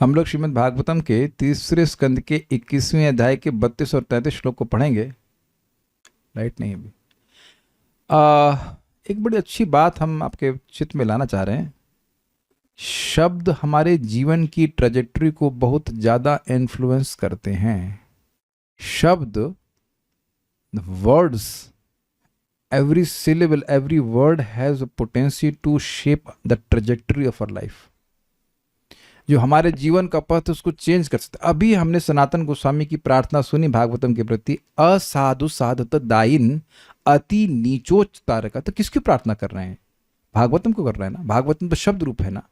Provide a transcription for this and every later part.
हम लोग श्रीमद् भागवतम के तीसरे स्कंद के 21वें अध्याय के 32 और 33 श्लोक को पढ़ेंगे। राइट नहीं अभी एक बड़ी अच्छी बात हम आपके चित्त में लाना चाह रहे हैं। शब्द हमारे जीवन की ट्रेजेक्टरी को बहुत ज़्यादा इन्फ्लुएंस करते हैं। शब्द, words, every syllable, every word has a potential to shape the trajectory of our life। जो हमारे जीवन का पथ उसको चेंज कर सकते। अभी हमने सनातन गोस्वामी की प्रार्थना सुनी भागवतम के प्रति, असाधु साधत दायिन अति नीचोच तारका। तो किसकी प्रार्थना कर रहे हैं? भागवतम को कर रहे हैं ना। भागवतम तो शब्द रूप है ना।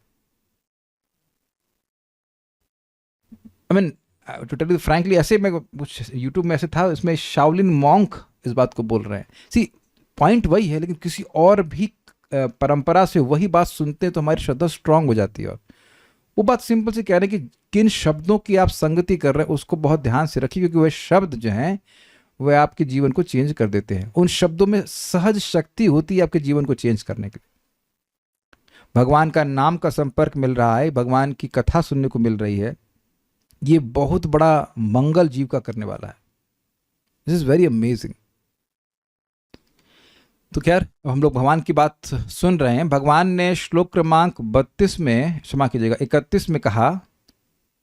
I mean to tell you frankly, ऐसे मैं कुछ यूट्यूब में ऐसे था, इसमें शाओलिन मॉन्क इस बात को बोल रहे हैं। सी पॉइंट वही है, लेकिन किसी और भी परंपरा से वही बात सुनते हैं तो हमारी श्रद्धा स्ट्रांग हो जाती है। और वो बात सिंपल से कह रहे हैं कि किन शब्दों की आप संगति कर रहे हैं उसको बहुत ध्यान से रखिए, क्योंकि वह शब्द जो हैं वह आपके जीवन को चेंज कर देते हैं। उन शब्दों में सहज शक्ति होती है आपके जीवन को चेंज करने के लिए। भगवान का नाम का संपर्क मिल रहा है, भगवान की कथा सुनने को मिल रही है, ये बहुत बड़ा मंगल जीव का करने वाला है। This is very amazing. तो खैर हम लोग भगवान की बात सुन रहे हैं। भगवान ने श्लोक क्रमांक 32 में, क्षमा कीजिएगा 31 में कहा,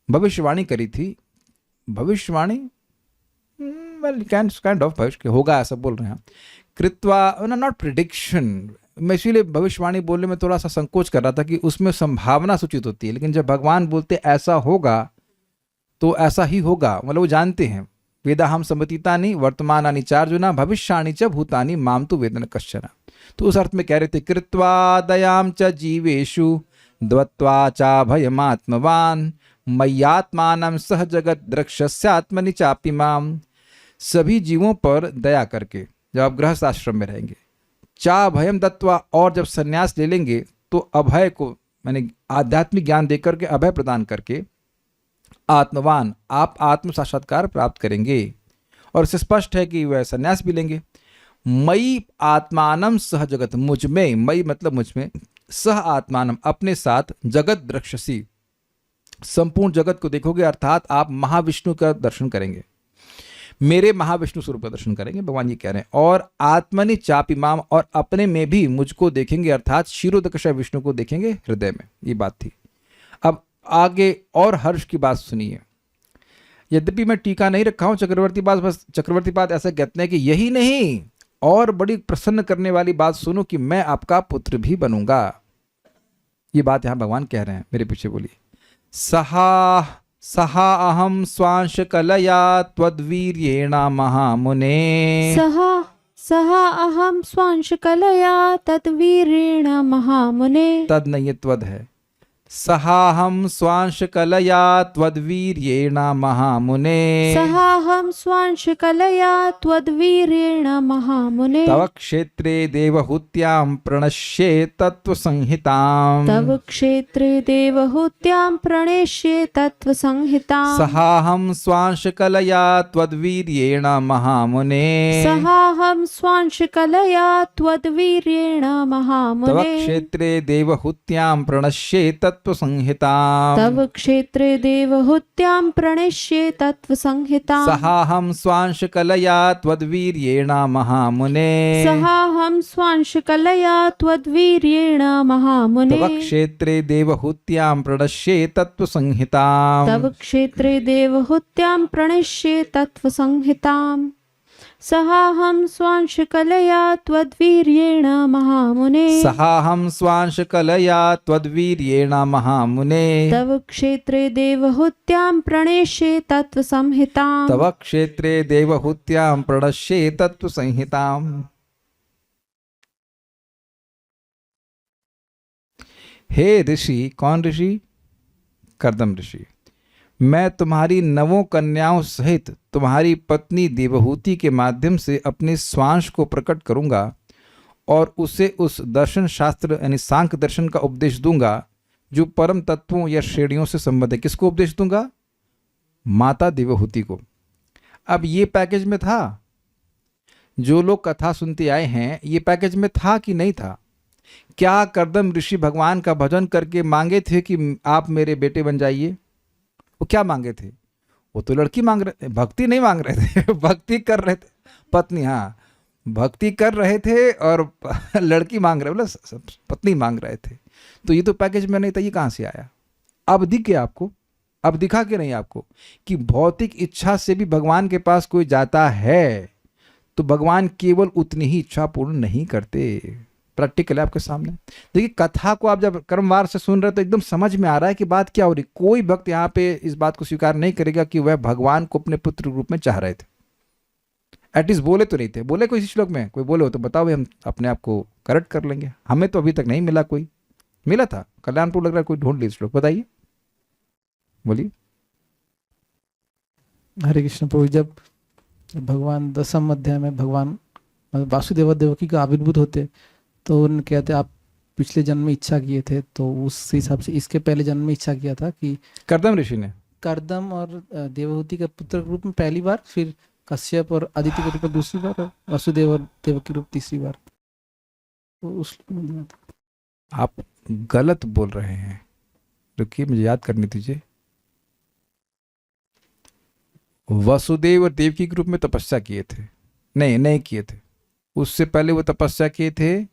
भविष्यवाणी करी थी। भविष्यवाणी काइंड ऑफ भविष्य होगा ऐसा बोल रहे हैं। कृत्वा, नॉट प्रिडिक्शन। मैं इसीलिए भविष्यवाणी बोलने में थोड़ा सा संकोच कर रहा था कि उसमें संभावना सूचित होती है, लेकिन जब भगवान बोलते ऐसा होगा तो ऐसा ही होगा। मतलब वो जानते हैं। वेदाहम समतीतानि वर्तमानानि चार्जुना भविष्याणि च भूतानि माम तु वेदन कश्चन। तो उस अर्थ में कह रहे थे, कृत्वा दयाम च जीवेषु द्वत्वा चा भयमात्मवान मय्यात्मानं सह जगत द्रक्ष्यस्यात्मनि चापि माम। सभी जीवों पर दया करके जब आप गृहस्थ आश्रम में रहेंगे, चा भयम दत्वा, और जब संन्यास ले लेंगे तो अभय को, मैंने आध्यात्मिक ज्ञान देकर के अभय प्रदान करके आत्मवान, आप आत्म साक्षात्कार प्राप्त करेंगे। और इससे स्पष्ट है कि वह संन्यास भी लेंगे। मई आत्मानम सह जगत, मुझ में, मई मतलब मुझ में, सह आत्मानम अपने साथ, जगत द्रक्ष्यसि संपूर्ण जगत को देखोगे, अर्थात आप महाविष्णु का दर्शन करेंगे, मेरे महाविष्णु स्वरूप का दर्शन करेंगे, भगवान ये कह रहे हैं। और आत्मनि चापि माम, और अपने में भी मुझको देखेंगे, अर्थात शिरोदकशय विष्णु को देखेंगे हृदय में। ये बात थी। अब आगे और हर्ष की बात सुनिए। यद्यपि मैं टीका नहीं रखा हूं, चक्रवर्ती पाद ऐसा कहते हैं कि यही नहीं, और बड़ी प्रसन्न करने वाली बात सुनो कि मैं आपका पुत्र भी बनूंगा। ये बात यहां भगवान कह रहे हैं। मेरे पीछे बोलिए। सहा अहम स्वांश कलया त्वद्वीर्येण महामुने। सहा अहम स्वांश कलया तद्वीर्येण महामुने। तद नहीं, त्वद है। सहाहम स्वांश कलया त्वद्वीर्येण महामुने। सहाहम स्वांश कलया त्वद्वीर्येण महामुने। तव क्षेत्रे देवहूत्यां प्रणश्ये तत्त्वसंहिताम्। तव क्षेत्रे देवहूत्यां प्रणश्ये तत्त्वसंहिताम्। सहाहम स्वांश कलया त्वद्वीर्येण महामुने। सहाहम स्वांश कलया त्वद्वीर्येण महामुने। तव क्षेत्रे देवहूत्यां प्रणश्ये तत्त्वसंहिताम्। तव क्षेत्रे देवहूत्यां प्रणश्ये तत्त्वसंहिताम्। सहाहम स्वांश कलया त्वद्वीर्येण महामुने। सहाहम स्वांश कलया त्वद्वीर्येण महामुने। तव क्षेत्रे देवहूत्यां प्रणश्ये तत्त्वसंहिताम्। तव क्षेत्रे देवहूत्यां प्रणश्ये तत्त्वसंहिताम्। सहाहम स्वांश कलया त्वद्वीर्येण महामुने। सहाहम स्वांश कलया त्वद्वीर्येण महामुने। तव क्षेत्रे देवहूत्यां प्रणश्ये तत्त्वसंहिताम्। तव क्षेत्रे देवहूत्यां प्रणश्ये तत्त्वसंहिताम्। हे ऋषि, कौन ऋषि? कर्दम ऋषि। मैं तुम्हारी 9 कन्याओं सहित तुम्हारी पत्नी देवहूति के माध्यम से अपने स्वांश को प्रकट करूंगा और उसे उस दर्शन शास्त्र यानी सांख्य दर्शन का उपदेश दूंगा जो परम तत्वों या श्रेणियों से संबंध है। किसको उपदेश दूंगा? माता देवहूति को। अब ये पैकेज में था, जो लोग कथा सुनते आए हैं, ये पैकेज में था कि नहीं था? क्या कर्दम ऋषि भगवान का भजन करके मांगे थे कि आप मेरे बेटे बन जाइए? वो क्या मांगे थे? वो तो लड़की मांग रहे थे, भक्ति नहीं मांग रहे थे भक्ति कर रहे थे, पत्नी, हाँ भक्ति कर रहे थे और लड़की मांग रहे, मतलब पत्नी मांग रहे थे। तो ये तो पैकेज में नहीं था, ये कहाँ से आया? अब दिख गया आपको, अब दिखा के नहीं आपको कि भौतिक इच्छा से भी भगवान के पास कोई जाता है तो भगवान केवल उतनी ही इच्छा पूर्ण नहीं करते। प्रैक्टिकल है आपके सामने। देखिए कथा को आप जब क्रमवार से सुन रहे तो एकदम समझ में आ रहा है कि बात क्या हो रही। कोई भक्त यहाँ पे इस बात को स्वीकार नहीं करेगा कि वह भगवान को अपने पुत्र रूप में चाह रहे थे। एटलीस्ट बोले तो नहीं थे। बोले कोई श्लोक में कोई बोले हो तो बताओ, हम अपने आप को करेक्ट कर लेंगे। हमें तो अभी तक नहीं मिला, कोई मिला था कल्याणपुर लग रहा है, कोई ढूंढ ली श्लोक, बताइए, बोलिए। हरे कृष्ण प्रभु, जब भगवान दसम अध्याय में भगवान वासुदेव देवकी का आविर्भूत होते तो उन्होंने कहते आप पिछले जन्म में इच्छा किए थे, तो उस हिसाब से इसके पहले जन्म में इच्छा किया था कि कर्दम ऋषि ने, कर्दम और देवहूति के पुत्र के रूप में पहली बार, फिर कश्यप और अदिति के रूप में दूसरी बार, और वसुदेव और देवकी रूप तीसरी बार। तो उस आप गलत बोल रहे हैं, रुकिए मुझे याद करने दीजिए। वसुदेव और देवकी के रूप में तपस्या किए थे? नहीं किए थे। उससे पहले वो तपस्या किए थे।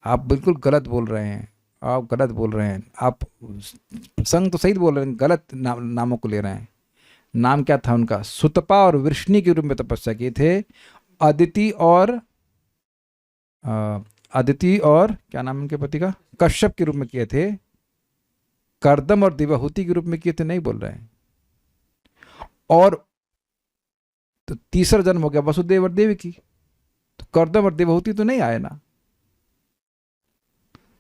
आप बिल्कुल गलत बोल रहे हैं, आप गलत बोल रहे हैं। आप प्रसंग तो सही बोल रहे हैं, गलत नामों को ले रहे हैं। नाम क्या था उनका? सुतपा और वृष्णि के रूप में तपस्या किए थे। अदिति और क्या नाम उनके पति का? कश्यप के रूप में किए थे। कर्दम और देवहूति के रूप में किए थे, नहीं बोल रहे हैं। और तो तीसरा जन्म हो गया वसुदेव और देवकी, तो कर्दम और देवहूति तो नहीं आए ना।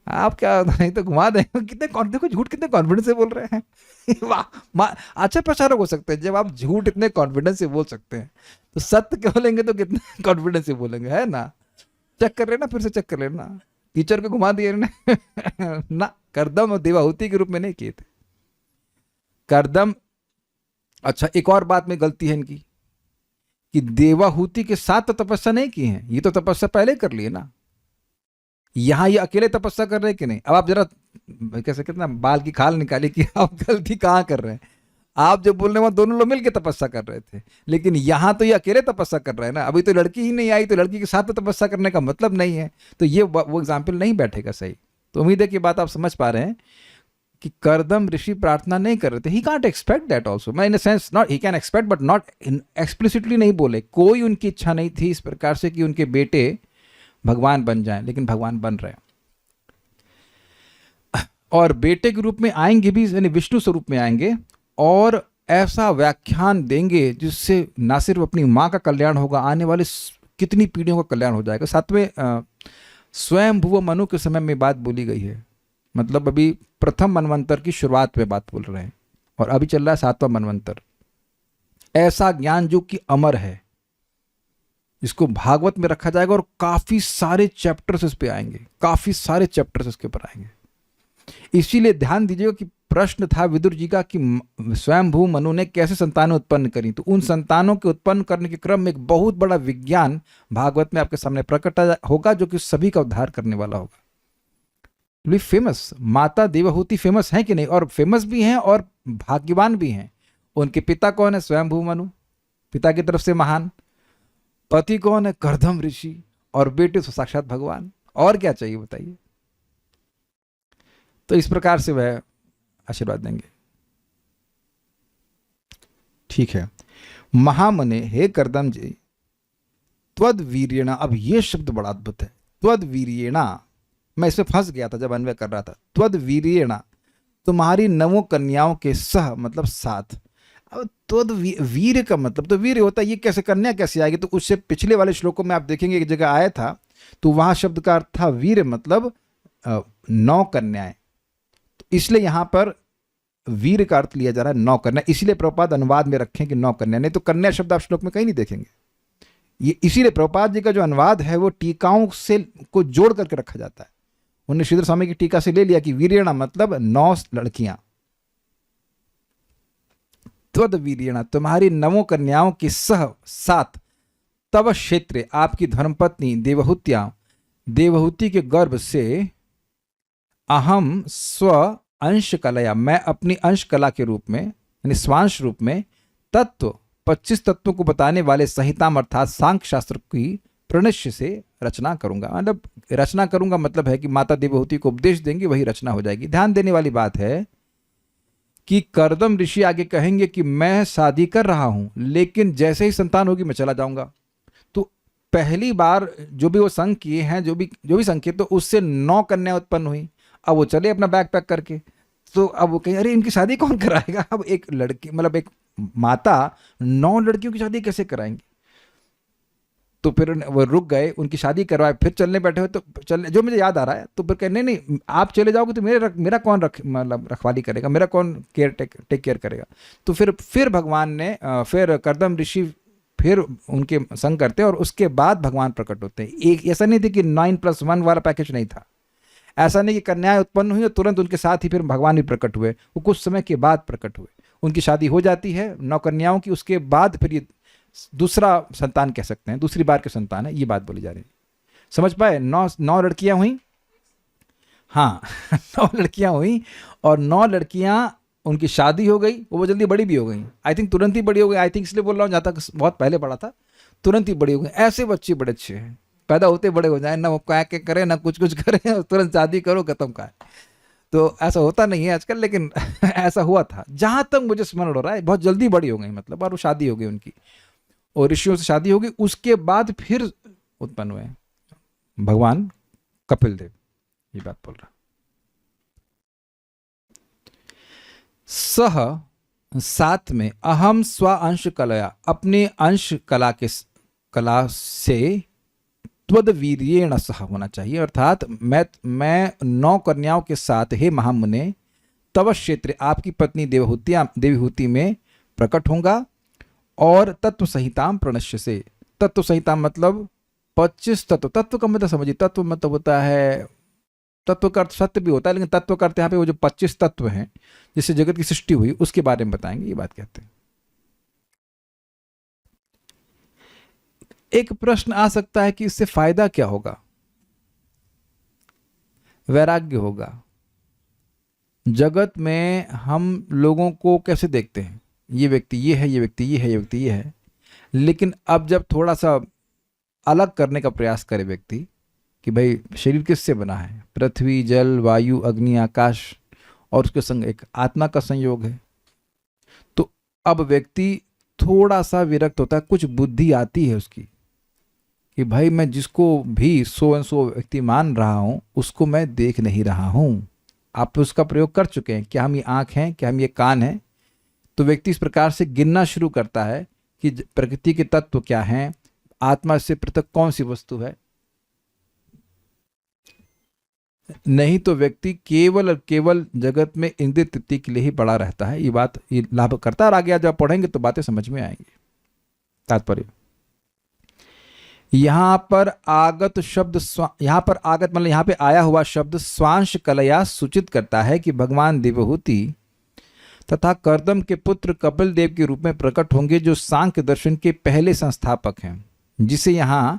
आप क्या नहीं तो घुमा देंगे। कितने देखो झूठ कितने कॉन्फिडेंस से बोल रहे हैं वाह, अच्छा प्रचारक हो सकते हैं जब आप झूठ इतने कॉन्फिडेंस से बोल सकते हैं, तो सत्य के बोलेंगे तो कितने कॉन्फिडेंस से बोलेंगे, है ना। चेक कर लेना, फिर से चेक कर लेना। टीचर को घुमा दिए ना। कर्दम और देवहूति के रूप में नहीं किए थे। कर्दम, अच्छा एक और बात में गलती है इनकी कि देवहूति के साथ तो तपस्या नहीं की है, ये तो तपस्या पहले कर लिए ना। यहां ये अकेले तपस्या कर रहे हैं कि नहीं? अब आप जरा कैसे कितना बाल की खाल निकाली कि आप गलती कहां कर रहे हैं। आप जो बोल रहे हैं दोनों लोग मिलकर तपस्या कर रहे थे, लेकिन यहां तो ये अकेले तपस्या कर रहे हैं ना। अभी तो लड़की ही नहीं आई, तो लड़की के साथ तो तपस्या करने का मतलब नहीं है। तो ये वो एग्जाम्पल नहीं बैठेगा सही। तो उम्मीद है कि बात आप समझ पा रहे हैं कि कर्दम ऋषि प्रार्थना नहीं कर रहे थे। He can't expect that also, मैं in sense not he can expect but not explicitly नहीं बोले। कोई उनकी इच्छा नहीं थी इस प्रकार से कि उनके बेटे भगवान बन जाएं, लेकिन भगवान बन रहे हैं। और बेटे के रूप में आएंगे भी, यानी विष्णु स्वरूप में आएंगे और ऐसा व्याख्यान देंगे जिससे ना सिर्फ अपनी माँ का कल्याण होगा, आने वाले कितनी पीढ़ियों का कल्याण हो जाएगा। सातवें स्वयं भुव मनु के समय में बात बोली गई है, मतलब अभी प्रथम मनवंतर की शुरुआत में बात बोल रहे हैं और अभी चल रहा है सातवां मनवंतर। ऐसा ज्ञान जो कि अमर है, जिसको भागवत में रखा जाएगा और काफी सारे चैप्टर्स इस पे आएंगे, काफी सारे चैप्टर्स इसके ऊपर आएंगे। इसीलिए ध्यान दीजिएगा कि प्रश्न था विदुर जी का कि स्वयंभू मनु ने कैसे संतानें उत्पन्न करी। तो उन संतानों के उत्पन्न करने के क्रम में एक बहुत बड़ा विज्ञान भागवत में आपके सामने प्रकट होगा, जो कि सभी का उद्धार करने वाला होगा। फेमस माता देवहूति फेमस है कि नहीं? और फेमस भी हैं और भाग्यवान भी हैं। उनके पिता कौन है? स्वयंभू मनु, पिता की तरफ से महान। पति कौन है? कर्दम ऋषि। और बेटे तो साक्षात भगवान। और क्या चाहिए बताइए? तो इस प्रकार से वह आशीर्वाद देंगे। ठीक है। महामने, हे कर्दम जी, त्वद वीर्येणा, अब ये शब्द बड़ा अद्भुत है। त्वद वीर्येणा, मैं इसमें फंस गया था जब अन्वय कर रहा था। त्वद वीर्येणा, तुम्हारी नवों कन्याओं के सह मतलब साथ। अब त्वद वीर का मतलब तो वीर होता है, ये कैसे कन्या कैसे आएगी? तो उससे पिछले वाले श्लोकों में आप देखेंगे एक जगह आया था, तो वहां शब्द का अर्थ था वीर मतलब 9 कन्याएं। तो इसलिए यहां पर वीर का अर्थ लिया जा रहा है 9 कन्या। इसलिए प्रभुपाद अनुवाद में रखें कि 9 कन्या, नहीं तो कन्या शब्द आप श्लोक में कहीं नहीं देखेंगे। ये इसीलिए प्रभुपाद जी का जो अनुवाद है वो टीकाओं से को जोड़ करके रखा जाता है। उन्होंने श्रीधर स्वामी की टीका से ले लिया कि वीर्यणा मतलब 9 लड़कियां। त्वद वीर्यणा, तुम्हारी 9 कन्याओं के सह साथ, तव क्षेत्र, आपकी धर्मपत्नी देवहूत्या, देवहूति के गर्भ से, अहम स्व अंश कलया, मैं अपनी अंश कला के रूप में यानी स्वांश रूप में तत्व 25 तत्वों को बताने वाले संहिताम अर्थात सांख्य शास्त्र की प्रणश्य से रचना करूंगा। मतलब रचना करूंगा मतलब है कि माता देवहूति को उपदेश देंगे, वही रचना हो जाएगी। ध्यान देने वाली बात है कि कर्दम ऋषि आगे कहेंगे कि मैं शादी कर रहा हूं, लेकिन जैसे ही संतान होगी मैं चला जाऊंगा। तो पहली बार जो भी वो संघ किए हैं, जो भी संघ किए, तो उससे 9 कन्या उत्पन्न हुई। अब वो चले अपना बैग पैक करके, तो अब वो कहें अरे इनकी शादी कौन कराएगा। अब एक लड़की मतलब एक माता 9 लड़कियों की शादी कैसे कराएंगी। तो फिर वो रुक गए, उनकी शादी करवाए, फिर चलने बैठे हुए। तो चलने जो मुझे याद आ रहा है, तो फिर कहे नहीं आप चले जाओगे तो मेरा कौन मतलब रखवाली करेगा, मेरा कौन टेक केयर करेगा। तो फिर भगवान ने फिर कर्दम ऋषि फिर उनके संग करते और उसके बाद भगवान प्रकट होते हैं। एक ऐसा नहीं थी कि 9+1 वाला पैकेज नहीं था। ऐसा नहीं कि कन्याएं उत्पन्न हुई और तुरंत उनके साथ ही फिर भगवान भी प्रकट हुए, वो कुछ समय के बाद प्रकट हुए। उनकी शादी हो जाती है 9 कन्याओं की, उसके बाद फिर ये दूसरा संतान कह सकते हैं, दूसरी बार के संतान है, ये बात बोली जा रही है। समझ पाए? 9 लड़कियां हुई, हाँ 9 लड़कियां हुई और 9 लड़कियां उनकी शादी हो गई, वो जल्दी बड़ी भी हो गई। आई थिंक तुरंत ही बड़ी हो गई, आई थिंक इसलिए बोल रहा हूँ, जहाँ तक बहुत पहले पढ़ा था तुरंत ही बड़ी हो गई। ऐसे बच्चे बड़े अच्छे हैं, पैदा होते बड़े हो जाए, ना वो क्या करे ना कुछ करे और तुरंत शादी करो खत्म का। तो ऐसा होता नहीं है आजकल, लेकिन ऐसा हुआ था जहां तक मुझे स्मरण हो रहा है। बहुत जल्दी बड़ी हो गई मतलब, और वो शादी हो गई उनकी, और ऋषियों से शादी हो गई। उसके बाद फिर उत्पन्न हुए भगवान कपिल देव, ये बात बोल रहा। सह 7 में अहम स्व अंश कलया, अपने अंश कला से त्वद्वीर्येण सह होना चाहिए। अर्थात मैं 9 कन्याओं के साथ हे महामुने तव क्षेत्र आपकी पत्नी देवहूति में प्रकट होगा और तत्व संहिताम प्रणश्य से। तत्व संहिता मतलब 25 तत्व का मतलब समझिए। तत्व मतलब होता है, तत्व का अर्थ सत्य भी होता है, लेकिन तत्व का अर्थ यहाँ पे वो जो 25 तत्व हैं जिससे जगत की सृष्टि हुई उसके बारे में बताएंगे, ये बात कहते हैं। एक प्रश्न आ सकता है कि इससे फायदा क्या होगा? वैराग्य होगा। जगत में हम लोगों को कैसे देखते हैं, ये व्यक्ति ये है, ये व्यक्ति ये है, ये व्यक्ति ये है। लेकिन अब जब थोड़ा सा अलग करने का प्रयास करे व्यक्ति कि भाई शरीर किससे बना है, पृथ्वी जल वायु अग्नि आकाश और उसके संग एक आत्मा का संयोग है, तो अब व्यक्ति थोड़ा सा विरक्त होता है, कुछ बुद्धि आती है उसकी कि भाई मैं जिसको भी सो एंड सो व्यक्ति मान रहा हूं उसको मैं देख नहीं रहा हूं। आप उसका प्रयोग कर चुके हैं, क्या हम ये आंख हैं, क्या हम ये कान हैं। तो व्यक्ति इस प्रकार से गिनना शुरू करता है कि प्रकृति के तत्व क्या हैं, आत्मा से पृथक कौन सी वस्तु है। नहीं तो व्यक्ति केवल और केवल जगत में इंद्रिय तृप्ति के लिए ही पड़ा रहता है। ये बात ये लाभ करता है और आगे जब पढ़ेंगे तो बातें समझ में आएंगी। तात्पर्य यहां पर आगत शब्द यहां पर आगत मतलब यहां पे आया हुआ शब्द स्वांश कलया सूचित करता है कि भगवान देवहूति तथा कर्दम के पुत्र कपिल देव के रूप में प्रकट होंगे, जो सांख्य दर्शन के पहले संस्थापक हैं, जिसे यहां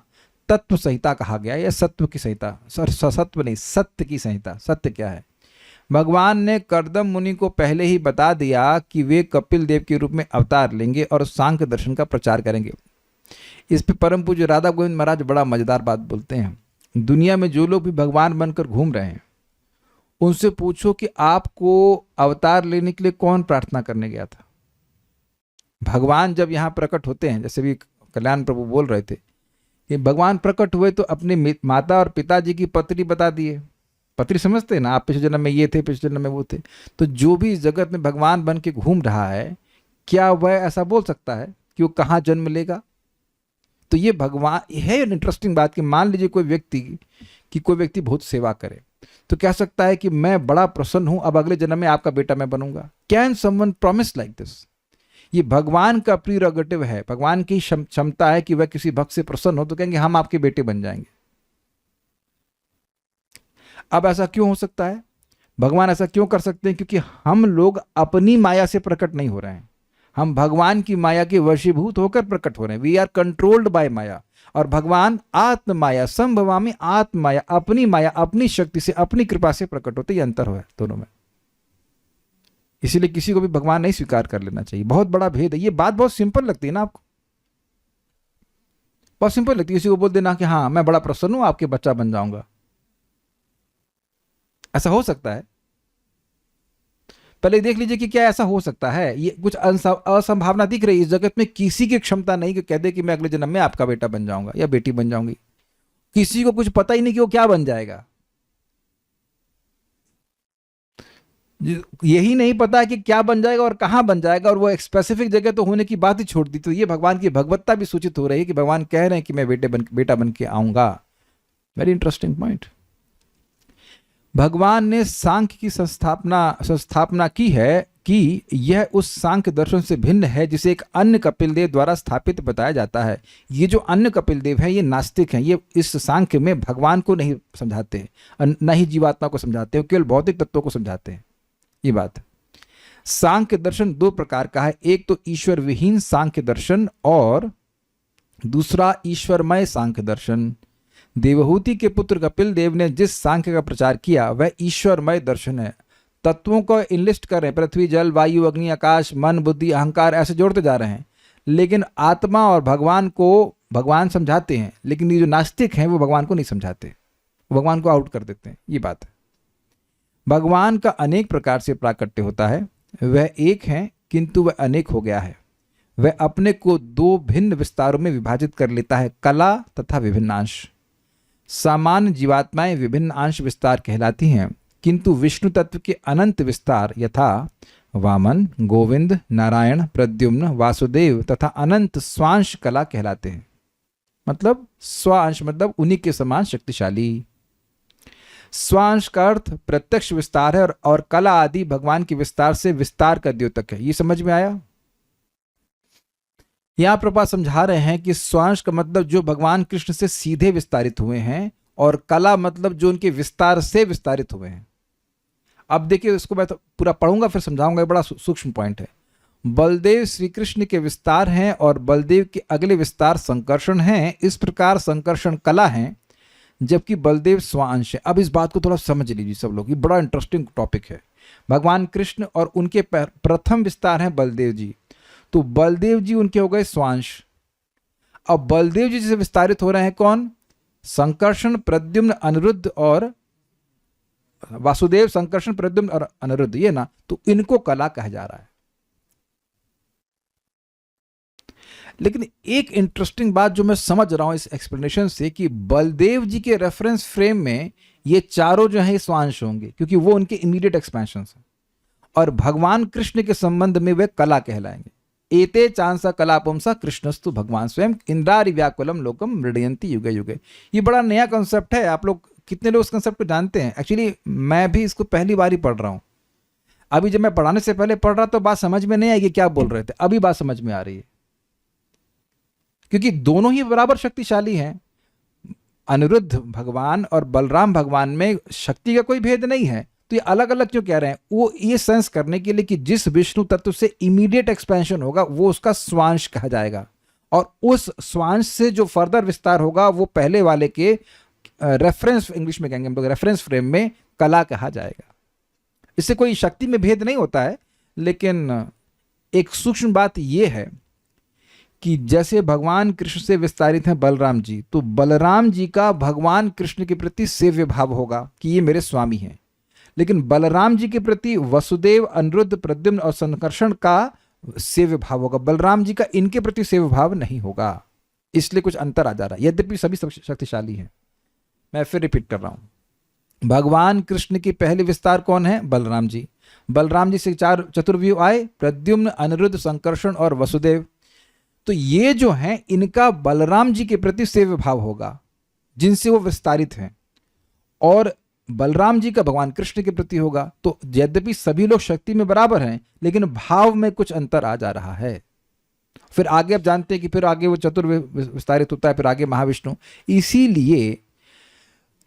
तत्व संहिता कहा गया। यह सत्व की संहिता, सत्व नहीं सत्य की संहिता। सत्य क्या है? भगवान ने कर्दम मुनि को पहले ही बता दिया कि वे कपिल देव के रूप में अवतार लेंगे और सांख्य दर्शन का प्रचार करेंगे। इस पे परम पूज्य राधा गोविंद महाराज बड़ा मजेदार बात बोलते हैं। दुनिया में जो लोग भी भगवान बनकर घूम रहे हैं उनसे पूछो कि आपको अवतार लेने के लिए कौन प्रार्थना करने गया था। भगवान जब यहाँ प्रकट होते हैं, जैसे भी कल्याण प्रभु बोल रहे थे कि भगवान प्रकट हुए तो अपने माता और पिताजी की पत्री बता दिए। पत्री समझते हैं ना आप, पिछले जन्म में ये थे, पिछले जन्म में वो थे। तो जो भी इस जगत में भगवान बन के घूम रहा है, क्या वह ऐसा बोल सकता है कि वो कहाँ जन्म लेगा? तो ये भगवान है। इंटरेस्टिंग बात कि मान लीजिए कोई व्यक्ति बहुत सेवा करे तो कह सकता है कि मैं बड़ा प्रसन्न हूं, अब अगले जन्म में आपका बेटा मैं बनूंगा। Can someone promise like this? ये भगवान का प्रीरोगेटिव है, भगवान की क्षमता है कि वह किसी भक्त से प्रसन्न हो तो कहेंगे हम आपके बेटे बन जाएंगे। अब ऐसा क्यों हो सकता है? भगवान ऐसा क्यों कर सकते हैं? क्योंकि हम लोग अपनी माया से प्रकट नहीं हो रहे हैं, हम भगवान की माया के वशीभूत होकर प्रकट हो रहे हैं। वी आर कंट्रोल्ड बाय माया। और भगवान आत्म माया संभवामी आत्म माया, अपनी माया अपनी शक्ति से अपनी कृपा से प्रकट होते। ये अंतर है दोनों में। इसीलिए किसी को भी भगवान नहीं स्वीकार कर लेना चाहिए। बहुत बड़ा भेद है। ये बात बहुत सिंपल लगती है ना आपको, बहुत सिंपल लगती है। किसी को बोल देना कि हाँ मैं बड़ा प्रसन्न हूं, आपके बच्चा बन जाऊंगा, ऐसा हो सकता है? पहले देख लीजिए कि क्या ऐसा हो सकता है। ये कुछ असंभावना दिख रही है। इस जगत में किसी की क्षमता नहीं कि कह दे कि मैं अगले जन्म में आपका बेटा बन जाऊंगा या बेटी बन जाऊंगी। किसी को कुछ पता ही नहीं कि वो क्या बन जाएगा। यही नहीं पता कि क्या बन जाएगा और कहां बन जाएगा, और वो एक स्पेसिफिक जगह तो होने की बात ही छोड़ दी। तो ये भगवान की भगवत्ता भी सूचित हो रही है कि भगवान कह रहे हैं कि मैं बेटा बन के आऊंगा। Very interesting point. भगवान ने सांख्य की संस्थापना की है कि यह उस सांख्य दर्शन से भिन्न है जिसे एक अन्य कपिल देव द्वारा स्थापित बताया जाता है। ये जो अन्य कपिल देव है ये नास्तिक हैं। ये इस सांख्य में भगवान को नहीं समझाते, न ही जीवात्मा को समझाते हैं, केवल भौतिक तत्वों को समझाते हैं। ये बात है। सांख्य दर्शन दो प्रकार का है, एक तो ईश्वर विहीन सांख्य दर्शन और दूसरा ईश्वरमय सांख्य दर्शन। देवहूति के पुत्र कपिल देव ने जिस सांख्य का प्रचार किया वह ईश्वरमय दर्शन है। तत्वों को इनलिस्ट कर रहे हैं, पृथ्वी, जल, वायु, अग्नि, आकाश, मन, बुद्धि, अहंकार, ऐसे जोड़ते जा रहे हैं, लेकिन आत्मा और भगवान को भगवान समझाते हैं। लेकिन ये जो नास्तिक हैं वो भगवान को नहीं समझाते, भगवान को आउट कर देते हैं। ये बात है। भगवान का अनेक प्रकार से प्राकट्य होता है। वह एक है किंतु वह अनेक हो गया है। वह अपने को दो भिन्न विस्तारों में विभाजित कर लेता है, कला तथा विभिन्नांश। सामान्य जीवात्माएं विभिन्न अंश विस्तार कहलाती हैं, किंतु विष्णु तत्व के अनंत विस्तार यथा वामन, गोविंद, नारायण, प्रद्युम्न, वासुदेव तथा अनंत स्वांश कला कहलाते हैं। मतलब स्वांश मतलब उन्हीं के समान शक्तिशाली। स्वांश का अर्थ प्रत्यक्ष विस्तार है और कला आदि भगवान के विस्तार से विस्तार का द्योतक है। ये समझ में आया? यहां प्रभुपाद समझा रहे हैं कि स्वांश का मतलब जो भगवान कृष्ण से सीधे विस्तारित हुए हैं, और कला मतलब जो उनके विस्तार से विस्तारित हुए हैं। अब देखिए, इसको मैं तो पूरा पढ़ूंगा फिर समझाऊंगा। बड़ा सूक्ष्म पॉइंट है। बलदेव श्री कृष्ण के विस्तार हैं और बलदेव के अगले विस्तार संकर्षण हैं। इस प्रकार संकर्षण कला है जबकि बलदेव स्वांश है। अब इस बात को थोड़ा समझ लीजिए सब लोग, ये बड़ा इंटरेस्टिंग टॉपिक है। भगवान कृष्ण और उनके प्रथम विस्तार हैं बलदेव जी, तो बलदेव जी उनके हो गए स्वांश। अब बलदेव जी से विस्तारित हो रहे हैं कौन? संकर्षण, प्रद्युम्न, अनिरुद्ध और वासुदेव। संकर्षण, प्रद्युम्न और अनिरुद्ध, ये ना, तो इनको कला कहा जा रहा है। लेकिन एक इंटरेस्टिंग बात जो मैं समझ रहा हूं इस एक्सप्लेनेशन से, कि बलदेव जी के रेफरेंस फ्रेम में ये चारों जो है स्वांश होंगे, क्योंकि वो उनके इमीडिएट एक्सपेंशन हैं, और भगवान कृष्ण के संबंध में वे कला कहलाएंगे। एते चांसा कला पुंसा कृष्णस्तु भगवान स्वयं इंद्रारि व्याकुलम लोकम मृडयंती युगे युगे। ये बड़ा नया कॉन्सेप्ट है। आप लोग कितने लोग इस कॉन्सेप्ट को जानते हैं? एक्चुअली मैं भी इसको पहली बार ही पढ़ रहा हूँ। अभी जब मैं पढ़ाने से पहले पढ़ रहा तो बात समझ में नहीं आई कि क्या बोल रहे थे। अभी बात समझ में आ रही है, क्योंकि दोनों ही बराबर शक्तिशाली हैं। अनिरुद्ध भगवान और बलराम भगवान में शक्ति का कोई भेद नहीं है। तो ये अलग अलग क्यों कह रहे हैं? वो ये सेंस करने के लिए कि जिस विष्णु तत्व से इमीडिएट एक्सपेंशन होगा वो उसका स्वांश कहा जाएगा, और उस स्वांश से जो फर्दर विस्तार होगा वो पहले वाले के रेफरेंस, इंग्लिश में कहेंगे हम लोग, रेफरेंस फ्रेम में कला कहा जाएगा। इससे कोई शक्ति में भेद नहीं होता है, लेकिन एक सूक्ष्म बात यह है कि जैसे भगवान कृष्ण से विस्तारित हैं बलराम जी, तो बलराम जी का भगवान कृष्ण के प्रति सेव्य भाव होगा कि ये मेरे स्वामी हैं। लेकिन बलराम जी के प्रति वसुदेव, अनिरुद्ध, प्रद्युम्न और संकर्षण का सेव्य भाव होगा। बलराम जी का इनके प्रति सेव्य भाव नहीं होगा, इसलिए कुछ अंतर आ जा रहा है, यद्यपि सभी शक्तिशाली हैं। मैं फिर रिपीट कर रहा हूं। भगवान कृष्ण के पहले विस्तार कौन है? बलराम जी। बलराम जी से चार चतुर्व्यूह आए, प्रद्युम्न, अनिरुद्ध, संकर्षण और वसुदेव। तो ये जो हैं इनका बलराम जी के प्रति सेव्य भाव होगा जिनसे वो विस्तारित हैं, और बलराम जी का भगवान कृष्ण के प्रति होगा। तो यद्यपि सभी लोग शक्ति में बराबर हैं, लेकिन भाव में कुछ अंतर आ जा रहा है। फिर आगे आप जानते हैं कि फिर आगे वो विस्तारित होता है, फिर आगे महाविष्णु। इसीलिए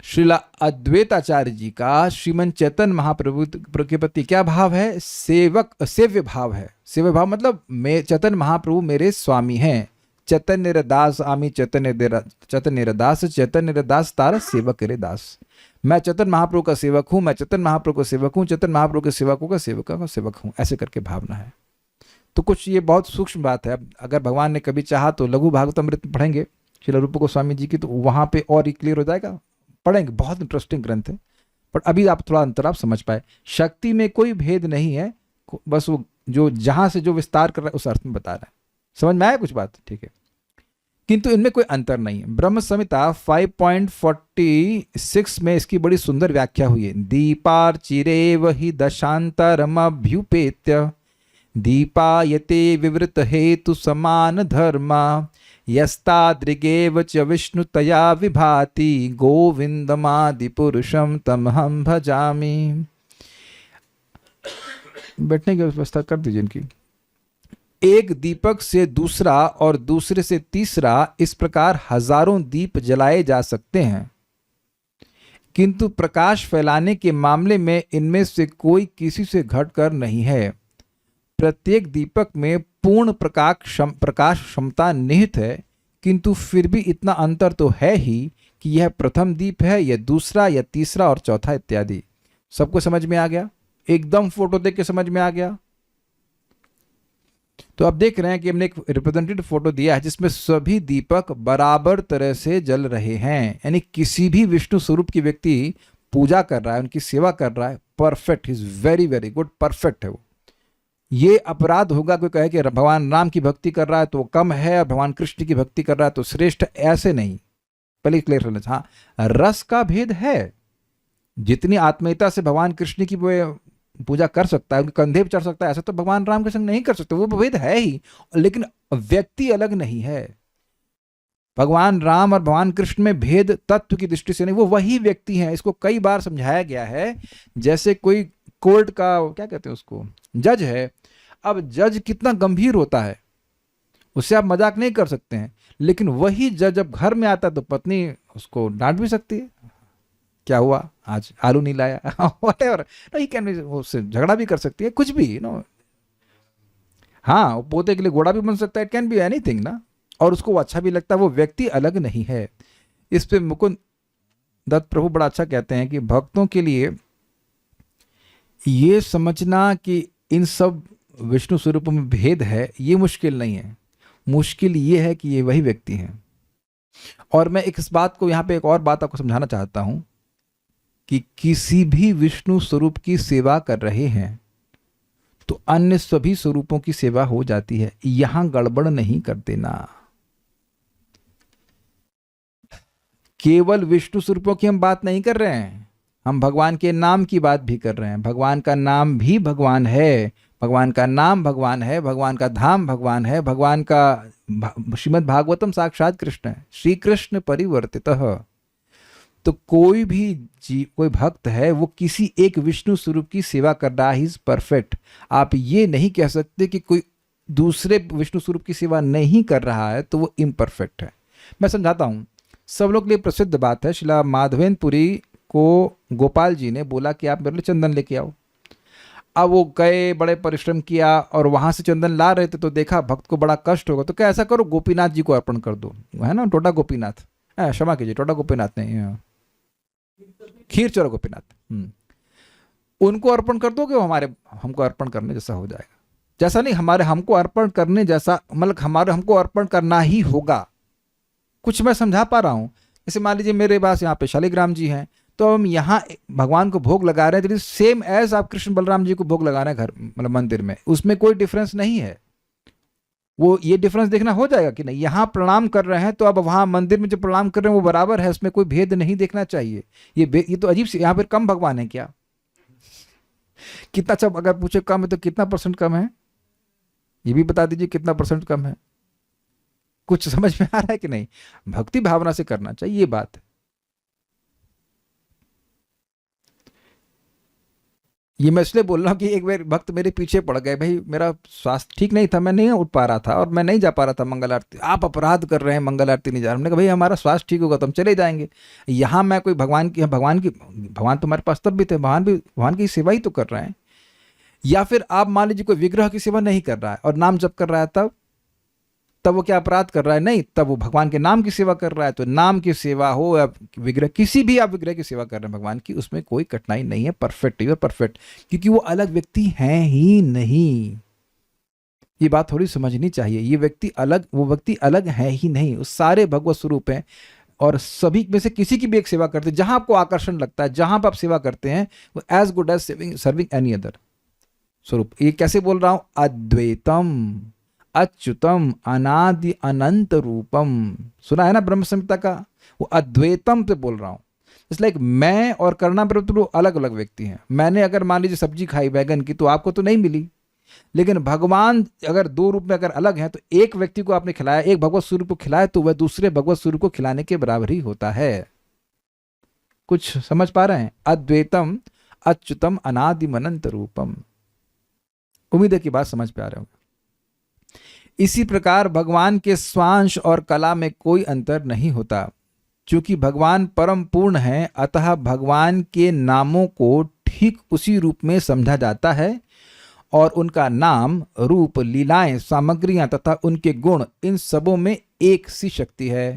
श्रीला अद्वैताचार्य जी का श्रीमन चैतन्य महाप्रभु के प्रति क्या भाव है? सेव्य भाव है। सेव्य भाव मतलब चैतन्य महाप्रभु मेरे स्वामी हैं। चैतन्य रे दास आमी चैतन्य रे दास, चैतन्य रे दास तारा सेवक रे दास। मैं चैतन्य महाप्रभु का सेवक हूँ, मैं चैतन्य महाप्रभु का सेवक हूँ, चैतन्य महाप्रभु के सेवकों का सेवक हूँ, ऐसे करके भावना है। तो कुछ ये बहुत सूक्ष्म बात है। अगर भगवान ने कभी चाहा तो लघु भागवतामृत पढ़ेंगे श्रील रूप गोस्वामी जी की, तो वहाँ पे और क्लियर हो जाएगा, पढ़ेंगे, बहुत इंटरेस्टिंग ग्रंथ है। पर अभी आप थोड़ा अंतर आप समझ पाए, शक्ति में कोई भेद नहीं है, बस वो जो जहाँ से जो विस्तार कर रहा है उस अर्थ में बता रहा है। समझ में आया कुछ बात? ठीक है। किंतु इनमें कोई अंतर नहीं है। ब्रह्म संहिता 5.46 में इसकी बड़ी सुंदर व्याख्या हुई है। दीपार्चिरेव हि दशांतरमभ्युपेत्य दीपायते विवृत हेतु समान धर्मा यस्तादृगेव च विष्णुतया विभाति गोविंदमादि पुरुषम तमहं भजामि। बैठने की व्यवस्था कर दीजिए इनकी। एक दीपक से दूसरा और दूसरे से तीसरा, इस प्रकार हजारों दीप जलाए जा सकते हैं, किंतु प्रकाश फैलाने के मामले में इनमें से कोई किसी से घटकर नहीं है। प्रत्येक दीपक में पूर्ण प्रकाश क्षमता निहित है, किंतु फिर भी इतना अंतर तो है ही कि यह प्रथम दीप है, यह दूसरा, यह तीसरा और चौथा इत्यादि। सबको समझ में आ गया? एकदम फोटो देख के समझ में आ गया? तो आप देख रहे हैं कि हमने एक रिप्रेजेंटेटिव फोटो दिया है जिसमें सभी दीपक बराबर तरह से जल रहे हैं, यानी किसी भी विष्णु स्वरूप की व्यक्ति पूजा कर रहा है, उनकी सेवा कर रहा है, perfect, is very very good, perfect है वो। ये अपराध होगा कोई कहे कि भगवान राम की भक्ति कर रहा है तो कम है और भगवान कृष्ण की भक्ति कर रहा है तो श्रेष्ठ, ऐसे नहीं। पहले क्लियर करना। हाँ, रस का भेद है। जितनी आत्मीयता से भगवान कृष्ण की पूजा कर सकता है, उनके कंधे पर चढ़ सकता है, ऐसा तो भगवान राम के संग नहीं कर सकते, वो भेद है ही, लेकिन व्यक्ति अलग नहीं है। भगवान राम और भगवान कृष्ण में भेद तत्व की दृष्टि से नहीं, वो वही व्यक्ति हैं। इसको कई बार समझाया गया है। जैसे कोई कोर्ट का क्या कहते हैं उसको, जज है। अब जज कितना गंभीर होता है, उससे आप मजाक नहीं कर सकते हैं, लेकिन वही जज जब घर में आता है तो पत्नी उसको डांट भी सकती है, क्या हुआ आज आलू नहीं लाया, व्हाटएवर, ही कैन बी, उससे झगड़ा भी कर सकती है, कुछ भी हाँ, पोते के लिए घोड़ा भी बन सकता है, इट कैन बी एनीथिंग ना, और उसको अच्छा भी लगता है। वो व्यक्ति अलग नहीं है। इस पे मुकुंद दत्त प्रभु बड़ा अच्छा कहते हैं कि भक्तों के लिए ये समझना कि इन सब विष्णु स्वरूपों में भेद है, ये मुश्किल नहीं है। मुश्किल ये है कि ये वही व्यक्ति हैं। और मैं इस बात को यहाँ पे एक और बात आपको समझाना चाहता हूं कि किसी भी विष्णु स्वरूप की सेवा कर रहे हैं तो अन्य सभी स्वरूपों की सेवा हो जाती है। यहां गड़बड़ नहीं कर देना। केवल विष्णु स्वरूपों की हम बात नहीं कर रहे हैं, हम भगवान के नाम की बात भी कर रहे हैं। भगवान का नाम भी भगवान है, भगवान का नाम भगवान है, भगवान का धाम भगवान है, भगवान का श्रीमद् भागवतम साक्षात कृष्ण है, श्री कृष्ण परिवर्तितः। तो कोई भी कोई भक्त है वो किसी एक विष्णु स्वरूप की सेवा कर रहा है, ही इज परफेक्ट। आप ये नहीं कह सकते कि कोई दूसरे विष्णु स्वरूप की सेवा नहीं कर रहा है तो वो इम्परफेक्ट है। मैं समझाता हूँ। सब लोग के लिए प्रसिद्ध बात है, श्रीला माधवेंद्र पुरी को गोपाल जी ने बोला कि आप मेरे लिए चंदन लेके आओ। अब वो गए, बड़े परिश्रम किया और वहां से चंदन ला रहे थे तो देखा भक्त को बड़ा कष्ट होगा, तो क्या ऐसा करो गोपीनाथ जी को अर्पण कर दो, है ना, टोटा गोपीनाथ, क्षमा कीजिए, टोटा गोपीनाथ नहीं, खीर चोरा गोपीनाथ, उनको अर्पण कर दो कि हमारे हमको अर्पण करने जैसा हो जाएगा। जैसा नहीं, हमारे हमको अर्पण करने जैसा, मतलब हमारे हमको अर्पण करना ही होगा। कुछ मैं समझा पा रहा हूं। जैसे मान लीजिए मेरे पास यहाँ पे शालिग्राम जी हैं, तो हम यहाँ भगवान को भोग लगा रहे हैं, सेम एज आप कृष्ण बलराम जी को भोग लगा रहे हैं घर, मतलब मंदिर में, उसमें कोई डिफरेंस नहीं है। वो ये डिफरेंस देखना हो जाएगा कि नहीं, यहाँ प्रणाम कर रहे हैं तो अब वहाँ मंदिर में जो प्रणाम कर रहे हैं वो बराबर है, उसमें कोई भेद नहीं देखना चाहिए। ये तो अजीब सी, यहाँ पर कम भगवान है क्या? कितना, अच्छा अगर पूछे कम है तो कितना % कम है, ये भी बता दीजिए कितना % कम है। कुछ समझ में आ रहा है कि नहीं? भक्ति भावना से करना चाहिए, ये बात है। ये मैं इसलिए बोल रहा हूँ कि एक बार भक्त मेरे पीछे पड़ गए, भाई मेरा स्वास्थ्य ठीक नहीं था, मैं नहीं उठ पा रहा था और मैं नहीं जा पा रहा था मंगल आरती। आप अपराध कर रहे हैं, मंगल आरती नहीं जा रहे। हमने कहा भाई हमारा स्वास्थ्य ठीक होगा तो हम चले जाएंगे। यहाँ मैं कोई भगवान तो हमारे पास तब भी थे, भगवान की सेवा ही तो कर रहे हैं। या फिर आप मान लीजिए कोई विग्रह की सेवा नहीं कर रहा है और नाम जप कर रहा है, तब तब वो क्या अपराध कर रहा है? नहीं, तब वो भगवान के नाम की सेवा कर रहा है। तो नाम की सेवा हो या विग्रह, किसी भी आप विग्रह की सेवा कर रहे हैं भगवान की, उसमें कोई कठिनाई नहीं है। परफेक्ट, यू आर परफेक्ट, क्योंकि वो अलग व्यक्ति हैं ही नहीं। ये बात थोड़ी समझनी चाहिए। ये व्यक्ति अलग, वो व्यक्ति अलग है ही नहीं, वो सारे भगवत स्वरूप हैं और सभी में से किसी की भी एक सेवा करते हैं। जहां आपको आकर्षण लगता है, जहां पर आप सेवा करते हैं, वो as good as serving any other स्वरूप। ये कैसे बोल रहा हूं? अद्वैतम अच्युतम अनादि अनंत रूपम। सुना है ना ब्रह्म संहिता का? वो अद्वैतम से बोल रहा हूं। इट्स लाइक मैं और करना प्रभु अलग अलग व्यक्ति हैं। मैंने अगर मान लीजिए सब्जी खाई बैगन की, तो आपको तो नहीं मिली, लेकिन भगवान अगर दो रूप में अगर अलग हैं, तो एक व्यक्ति को आपने खिलाया, एक भगवत स्वरूप को खिलाया, तो वह दूसरे भगवत स्वरूप को खिलाने के बराबर ही होता है। कुछ समझ पा रहे हैं? अद्वैतम अच्युतम अनादिम अनंत रूपम। उम्मीद है कि बात समझ पे आ रहे होंगे। इसी प्रकार भगवान के स्वांश और कला में कोई अंतर नहीं होता। चूंकि भगवान परम पूर्ण है, अतः भगवान के नामों को ठीक उसी रूप में समझा जाता है और उनका नाम, रूप, लीलाएं, सामग्रियां तथा उनके गुण, इन सबों में एक सी शक्ति है।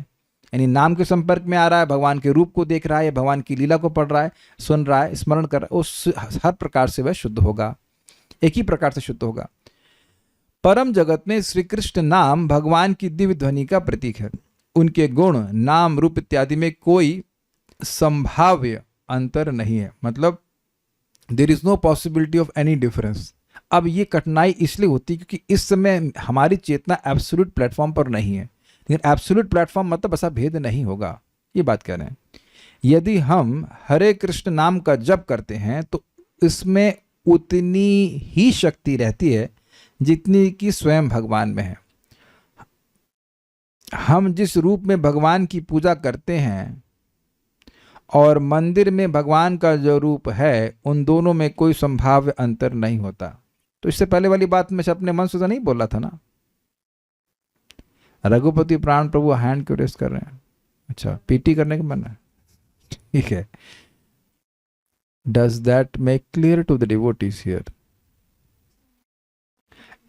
यानी नाम के संपर्क में आ रहा है, भगवान के रूप को देख रहा है, भगवान की लीला को पढ़ रहा है, सुन रहा है, स्मरण कर रहा है, उस हर प्रकार से वह शुद्ध होगा, एक ही प्रकार से शुद्ध होगा। परम जगत में श्री कृष्ण नाम भगवान की दिव्य ध्वनि का प्रतीक है। उनके गुण, नाम, रूप इत्यादि में कोई संभाव्य अंतर नहीं है। मतलब there is no possibility of any difference. अब ये कठिनाई इसलिए होती है क्योंकि इस समय हमारी चेतना एब्सोल्यूट प्लेटफॉर्म पर नहीं है। लेकिन एब्सोल्यूट प्लेटफॉर्म मतलब ऐसा भेद नहीं होगा, ये बात कह रहे हैं। यदि हम हरे कृष्ण नाम का जप करते हैं तो इसमें उतनी ही शक्ति रहती है जितनी कि स्वयं भगवान में है। हम जिस रूप में भगवान की पूजा करते हैं और मंदिर में भगवान का जो रूप है, उन दोनों में कोई संभाव्य अंतर नहीं होता। तो इससे पहले वाली बात में से अपने मन से तो नहीं बोला था ना। रघुपति प्राण प्रभु हैंड क्यों रेस कर रहे हैं? अच्छा, पीटी करने का मन है, ठीक है। Does that make clear to the devotees here?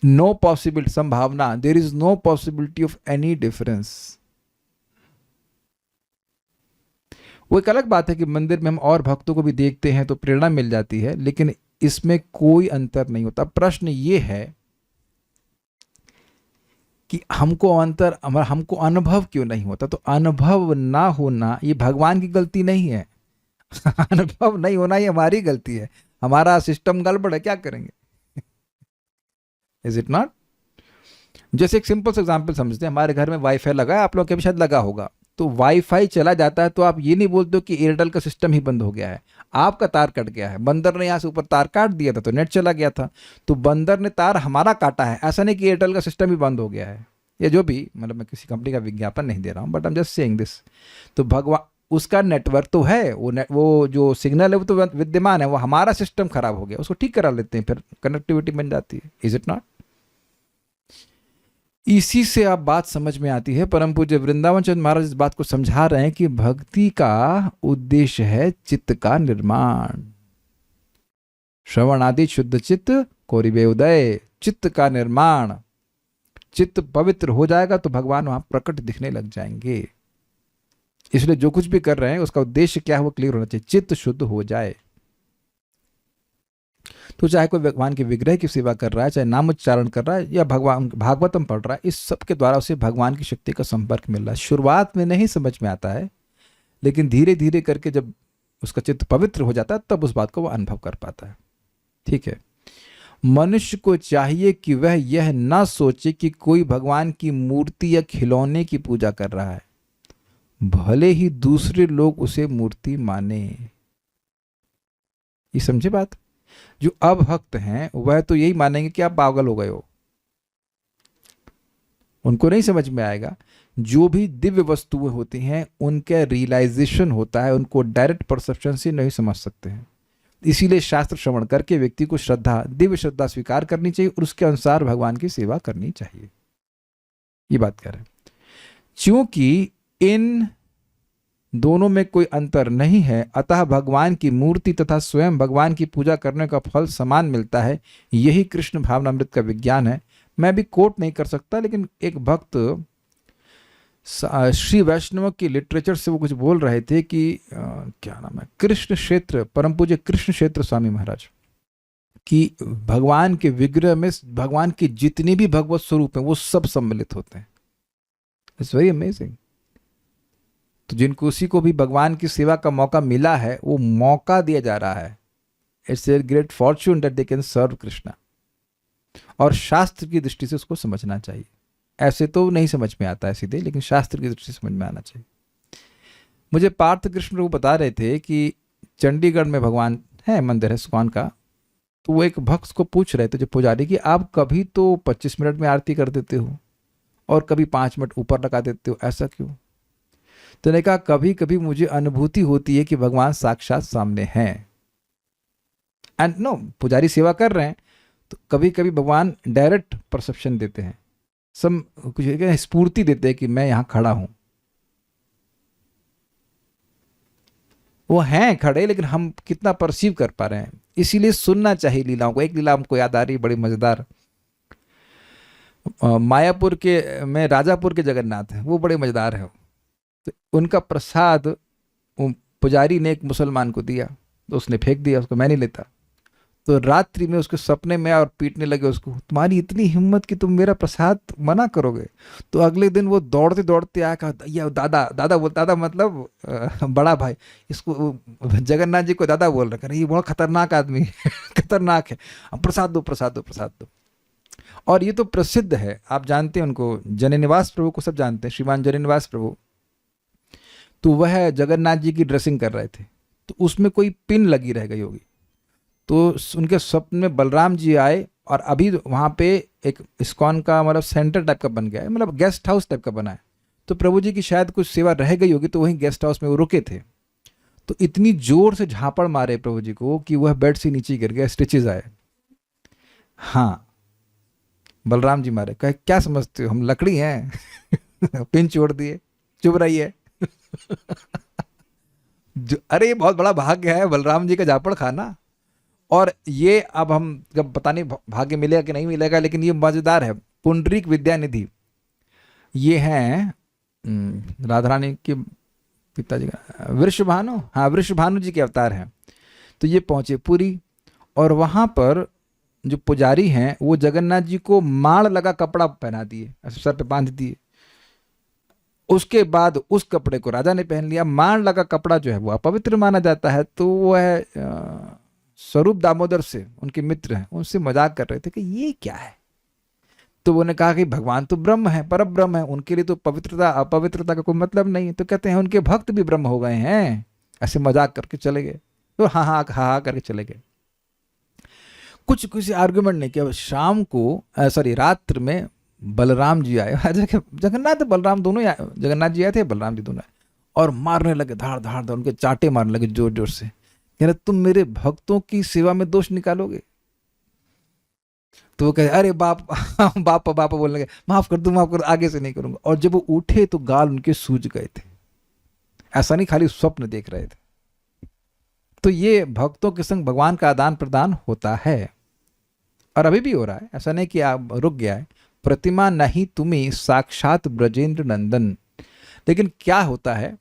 No possibility, संभावना, there is no possibility of any difference. वो एक अलग बात है कि मंदिर में हम और भक्तों को भी देखते हैं तो प्रेरणा मिल जाती है, लेकिन इसमें कोई अंतर नहीं होता। प्रश्न ये है कि हमको अनुभव क्यों नहीं होता? तो अनुभव ना होना ये भगवान की गलती नहीं है। अनुभव नहीं होना ये हमारी गलती है। हमारा सिस्टम गड़बड़ है, क्या करेंगे? Is it not? जैसे एक सिंपल सा एग्जांपल समझते हैं। हमारे घर में वाईफाई लगा है, आप लोग के भी शायद लगा होगा। तो वाईफाई चला जाता है तो आप ये नहीं बोलते हो कि एयरटेल का सिस्टम ही बंद हो गया है, आपका तार कट गया है। बंदर ने यहाँ से ऊपर तार काट दिया था तो नेट चला गया था। तो बंदर ने तार हमारा काटा है, ऐसा नहीं कि एयरटेल का सिस्टम ही बंद हो गया है। या जो भी, मतलब मैं किसी कंपनी का विज्ञापन नहीं दे रहा हूँ, but I am just saying this. तो भगवान, उसका नेटवर्क तो है, वो जो सिग्नल है वो तो विद्यमान है, वो हमारा सिस्टम खराब हो गया, उसको ठीक करा लेते हैं, फिर कनेक्टिविटी बन जाती है। Is it not? इसी से आप बात समझ में आती है। परम पूज्य वृंदावन चंद्र महाराज इस बात को समझा रहे हैं कि भक्ति का उद्देश्य है चित्त का निर्माण। श्रवण आदि शुद्ध चित्त कोरिबे उदय, चित्त का निर्माण। चित्त पवित्र हो जाएगा तो भगवान वहां प्रकट दिखने लग जाएंगे। इसलिए जो कुछ भी कर रहे हैं उसका उद्देश्य क्या है वो क्लियर होना चाहिए, चित्त शुद्ध हो जाए। तो चाहे कोई भगवान के विग्रह की सेवा कर रहा है, चाहे नाम उच्चारण कर रहा है, या भगवान भागवतम पढ़ रहा है, इस सब के द्वारा उसे भगवान की शक्ति का संपर्क मिल रहा है। शुरुआत में नहीं समझ में आता है, लेकिन धीरे धीरे करके जब उसका चित्त पवित्र हो जाता है तब उस बात को वो अनुभव कर पाता है। ठीक है। मनुष्य को चाहिए कि वह यह ना सोचे कि कोई भगवान की मूर्ति या खिलौने की पूजा कर रहा है, भले ही दूसरे लोग उसे मूर्ति माने। ये समझे बात? जो अभक्त हैं वह तो यही मानेंगे कि आप पागल हो गए हो, उनको नहीं समझ में आएगा। जो भी दिव्य वस्तुएं होती हैं उनका रियलाइजेशन होता है, उनको डायरेक्ट परसेप्शन से नहीं समझ सकते हैं। इसीलिए शास्त्र श्रवण करके व्यक्ति को श्रद्धा, दिव्य श्रद्धा स्वीकार करनी चाहिए और उसके अनुसार भगवान की सेवा करनी चाहिए। ये बात कह रहे हैं। क्योंकि इन दोनों में कोई अंतर नहीं है, अतः भगवान की मूर्ति तथा स्वयं भगवान की पूजा करने का फल समान मिलता है। यही कृष्ण भावनामृत का विज्ञान है। मैं भी कोट नहीं कर सकता, लेकिन एक भक्त श्री वैष्णव की लिटरेचर से वो कुछ बोल रहे थे कि क्या नाम है, कृष्ण क्षेत्र, परम पूज्य कृष्ण क्षेत्र स्वामी महाराज, कि भगवान के विग्रह में भगवान के जितने भी भगवत स्वरूप हैं वो सब सम्मिलित होते हैं। It's very amazing. तो जिनको उसी को भी भगवान की सेवा का मौका मिला है, वो मौका दिया जा रहा है। It's a great fortune that they can serve Krishna. और शास्त्र की दृष्टि से उसको समझना चाहिए। ऐसे तो नहीं समझ में आता है सीधे, लेकिन शास्त्र की दृष्टि से समझ में आना चाहिए। मुझे पार्थ कृष्ण प्रभु बता रहे थे कि चंडीगढ़ में भगवान है, मंदिर है इस्कॉन का। तो वो एक भक्त को पूछ रहे थे जो पुजारी, कि आप कभी तो 25 मिनट में आरती कर देते हो और कभी 5 मिनट ऊपर लगा देते हो, ऐसा क्यों? तो ने कहा, कभी कभी मुझे अनुभूति होती है कि भगवान साक्षात सामने हैं। एंड नो, पुजारी सेवा कर रहे हैं तो कभी कभी भगवान डायरेक्ट परसेप्शन देते हैं, सम कुछ स्फूर्ति देते हैं कि मैं यहां खड़ा हूं। वो हैं खड़े, लेकिन हम कितना परसीव कर पा रहे हैं। इसीलिए सुनना चाहिए लीलाओं को। एक लीला हमको याद आ रही, बड़ी मजेदार। मायापुर के में राजापुर के जगन्नाथ हैं, वो बड़े मजेदार है। तो उनका प्रसाद पुजारी ने एक मुसलमान को दिया, तो उसने फेंक दिया, उसको मैं नहीं लेता। तो रात्रि में उसके सपने में और पीटने लगे उसको, तुम्हारी इतनी हिम्मत कि तुम मेरा प्रसाद मना करोगे। तो अगले दिन वो दौड़ते दौड़ते आया, कहा ये दादा, दादा बोल, दादा मतलब बड़ा भाई, इसको जगन्नाथ जी को दादा बोल रहे, ये बहुत खतरनाक आदमी खतरनाक है, प्रसाद दो प्रसाद दो प्रसाद दो। और ये तो प्रसिद्ध है, आप जानते हैं उनको, जननिवास प्रभु को सब जानते हैं, श्रीमान जननिवास प्रभु। तो वह जगन्नाथ जी की ड्रेसिंग कर रहे थे, तो उसमें कोई पिन लगी रह गई होगी। तो उनके स्वप्न में बलराम जी आए, और अभी वहाँ पे एक इस्कॉन का मतलब सेंटर टाइप का बन गया है, मतलब गेस्ट हाउस टाइप का बना है। तो प्रभु जी की शायद कुछ सेवा रह गई होगी, तो वहीं गेस्ट हाउस में वो रुके थे। तो इतनी जोर से झापड़ मारे प्रभु जी को कि वह बेड से नीचे गिर गया, स्टिचेज आए। हाँ, बलराम जी मारे। कहे क्या समझते हो, हम लकड़ी हैं पिन छोड़ दिए, चुप रही है अरे ये बहुत बड़ा भाग्य है बलराम जी का झापड़ खाना। और ये अब हम जब पता नहीं भाग्य मिलेगा कि नहीं मिलेगा, लेकिन ये मजेदार है। पुंडरीक विद्यानिधि, ये हैं राधा रानी के पिताजी का, वृषभानु, हाँ वृषभानु जी के अवतार हैं। तो ये पहुंचे पुरी, और वहां पर जो पुजारी हैं वो जगन्नाथ जी को माड़ लगा कपड़ा पहना दिए, सर पे बांध दिए। उसके बाद उस कपड़े को राजा ने पहन लिया। माड़ लगा कपड़ा जो है वो अपवित्र माना जाता है। तो वो है स्वरूप दामोदर से, उनके मित्र हैं, उनसे मजाक कर रहे थे कि ये क्या है। तो उन्होंने कहा कि भगवान तो ब्रह्म है, पर ब्रह्म है, उनके लिए तो पवित्रता अपवित्रता का कोई मतलब नहीं। तो कहते हैं उनके भक्त भी ब्रह्म हो गए हैं, ऐसे मजाक करके चले गए। तो हाँ हाँ हाँ करके चले गए, कुछ किसी आर्गुमेंट नहीं किया। शाम को सॉरी रात्र में बलराम जी आए, जगन्नाथ बलराम दोनों, जगन्नाथ जी आए थे, बलराम जी दोनों आए, और मारने लगे, धाड़ धाड़ धाड़ उनके चाटे मारने लगे जोर जोर से। कह रहे तुम मेरे भक्तों की सेवा में दोष निकालोगे। तो वो कहे अरे बाप बाप बाप बोलने लगे, माफ कर दो माफ कर दो, आगे से नहीं करूंगा। और जब वो उठे तो गाल उनके सूज गए थे। ऐसा नहीं खाली स्वप्न देख रहे थे। तो ये भक्तों के संग भगवान का आदान प्रदान होता है, और अभी भी हो रहा है, ऐसा नहीं कि आप रुक गया है। प्रतिमा नहीं तुम्हें साक्षात ब्रजेंद्र नंदन। लेकिन क्या होता है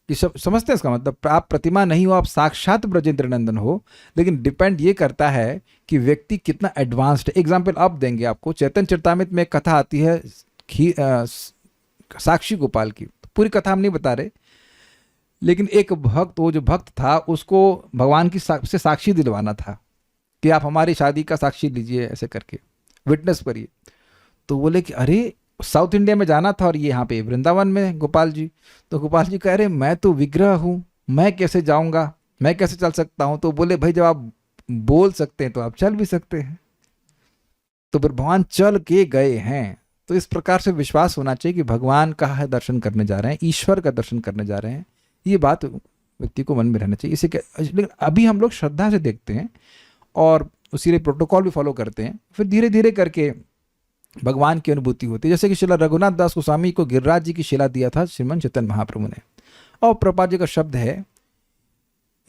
कि सब समझते हैं इसका मतलब, आप प्रतिमा नहीं हो, आप साक्षात ब्रजेंद्र नंदन हो। लेकिन डिपेंड ये करता है कि व्यक्ति कितना एडवांस्ड है। एग्जाम्पल आप देंगे आपको, चैतन्य चरितामृत में एक कथा आती है साक्षी गोपाल की। पूरी कथा हम नहीं बता रहे, लेकिन एक भक्त, वो जो भक्त था उसको भगवान की से साक्षी दिलवाना था कि आप हमारी शादी का साक्षी लीजिए, ऐसे करके विटनेस करिए। तो बोले कि अरे साउथ इंडिया में जाना था और ये यहाँ पे वृंदावन में गोपाल जी। तो गोपाल जी कह रहे मैं तो विग्रह हूँ, मैं कैसे जाऊँगा, मैं कैसे चल सकता हूँ। तो बोले भाई जब आप बोल सकते हैं तो आप चल भी सकते हैं। तो फिर भगवान चल के गए हैं। तो इस प्रकार से विश्वास होना चाहिए कि भगवान का है दर्शन करने जा रहे हैं, ईश्वर का दर्शन करने जा रहे हैं। ये बात व्यक्ति को मन में रहना चाहिए। इसे लेकिन अभी हम लोग श्रद्धा से देखते हैं और उसी लिए प्रोटोकॉल भी फॉलो करते हैं, फिर धीरे धीरे करके भगवान की अनुभूति होती है। जैसे कि श्रीला रघुनाथ दास गोस्वामी को गिरिराज जी की शिला दिया था श्रीमन चैतन्य महाप्रभु ने, और प्रभुपाद जी का शब्द है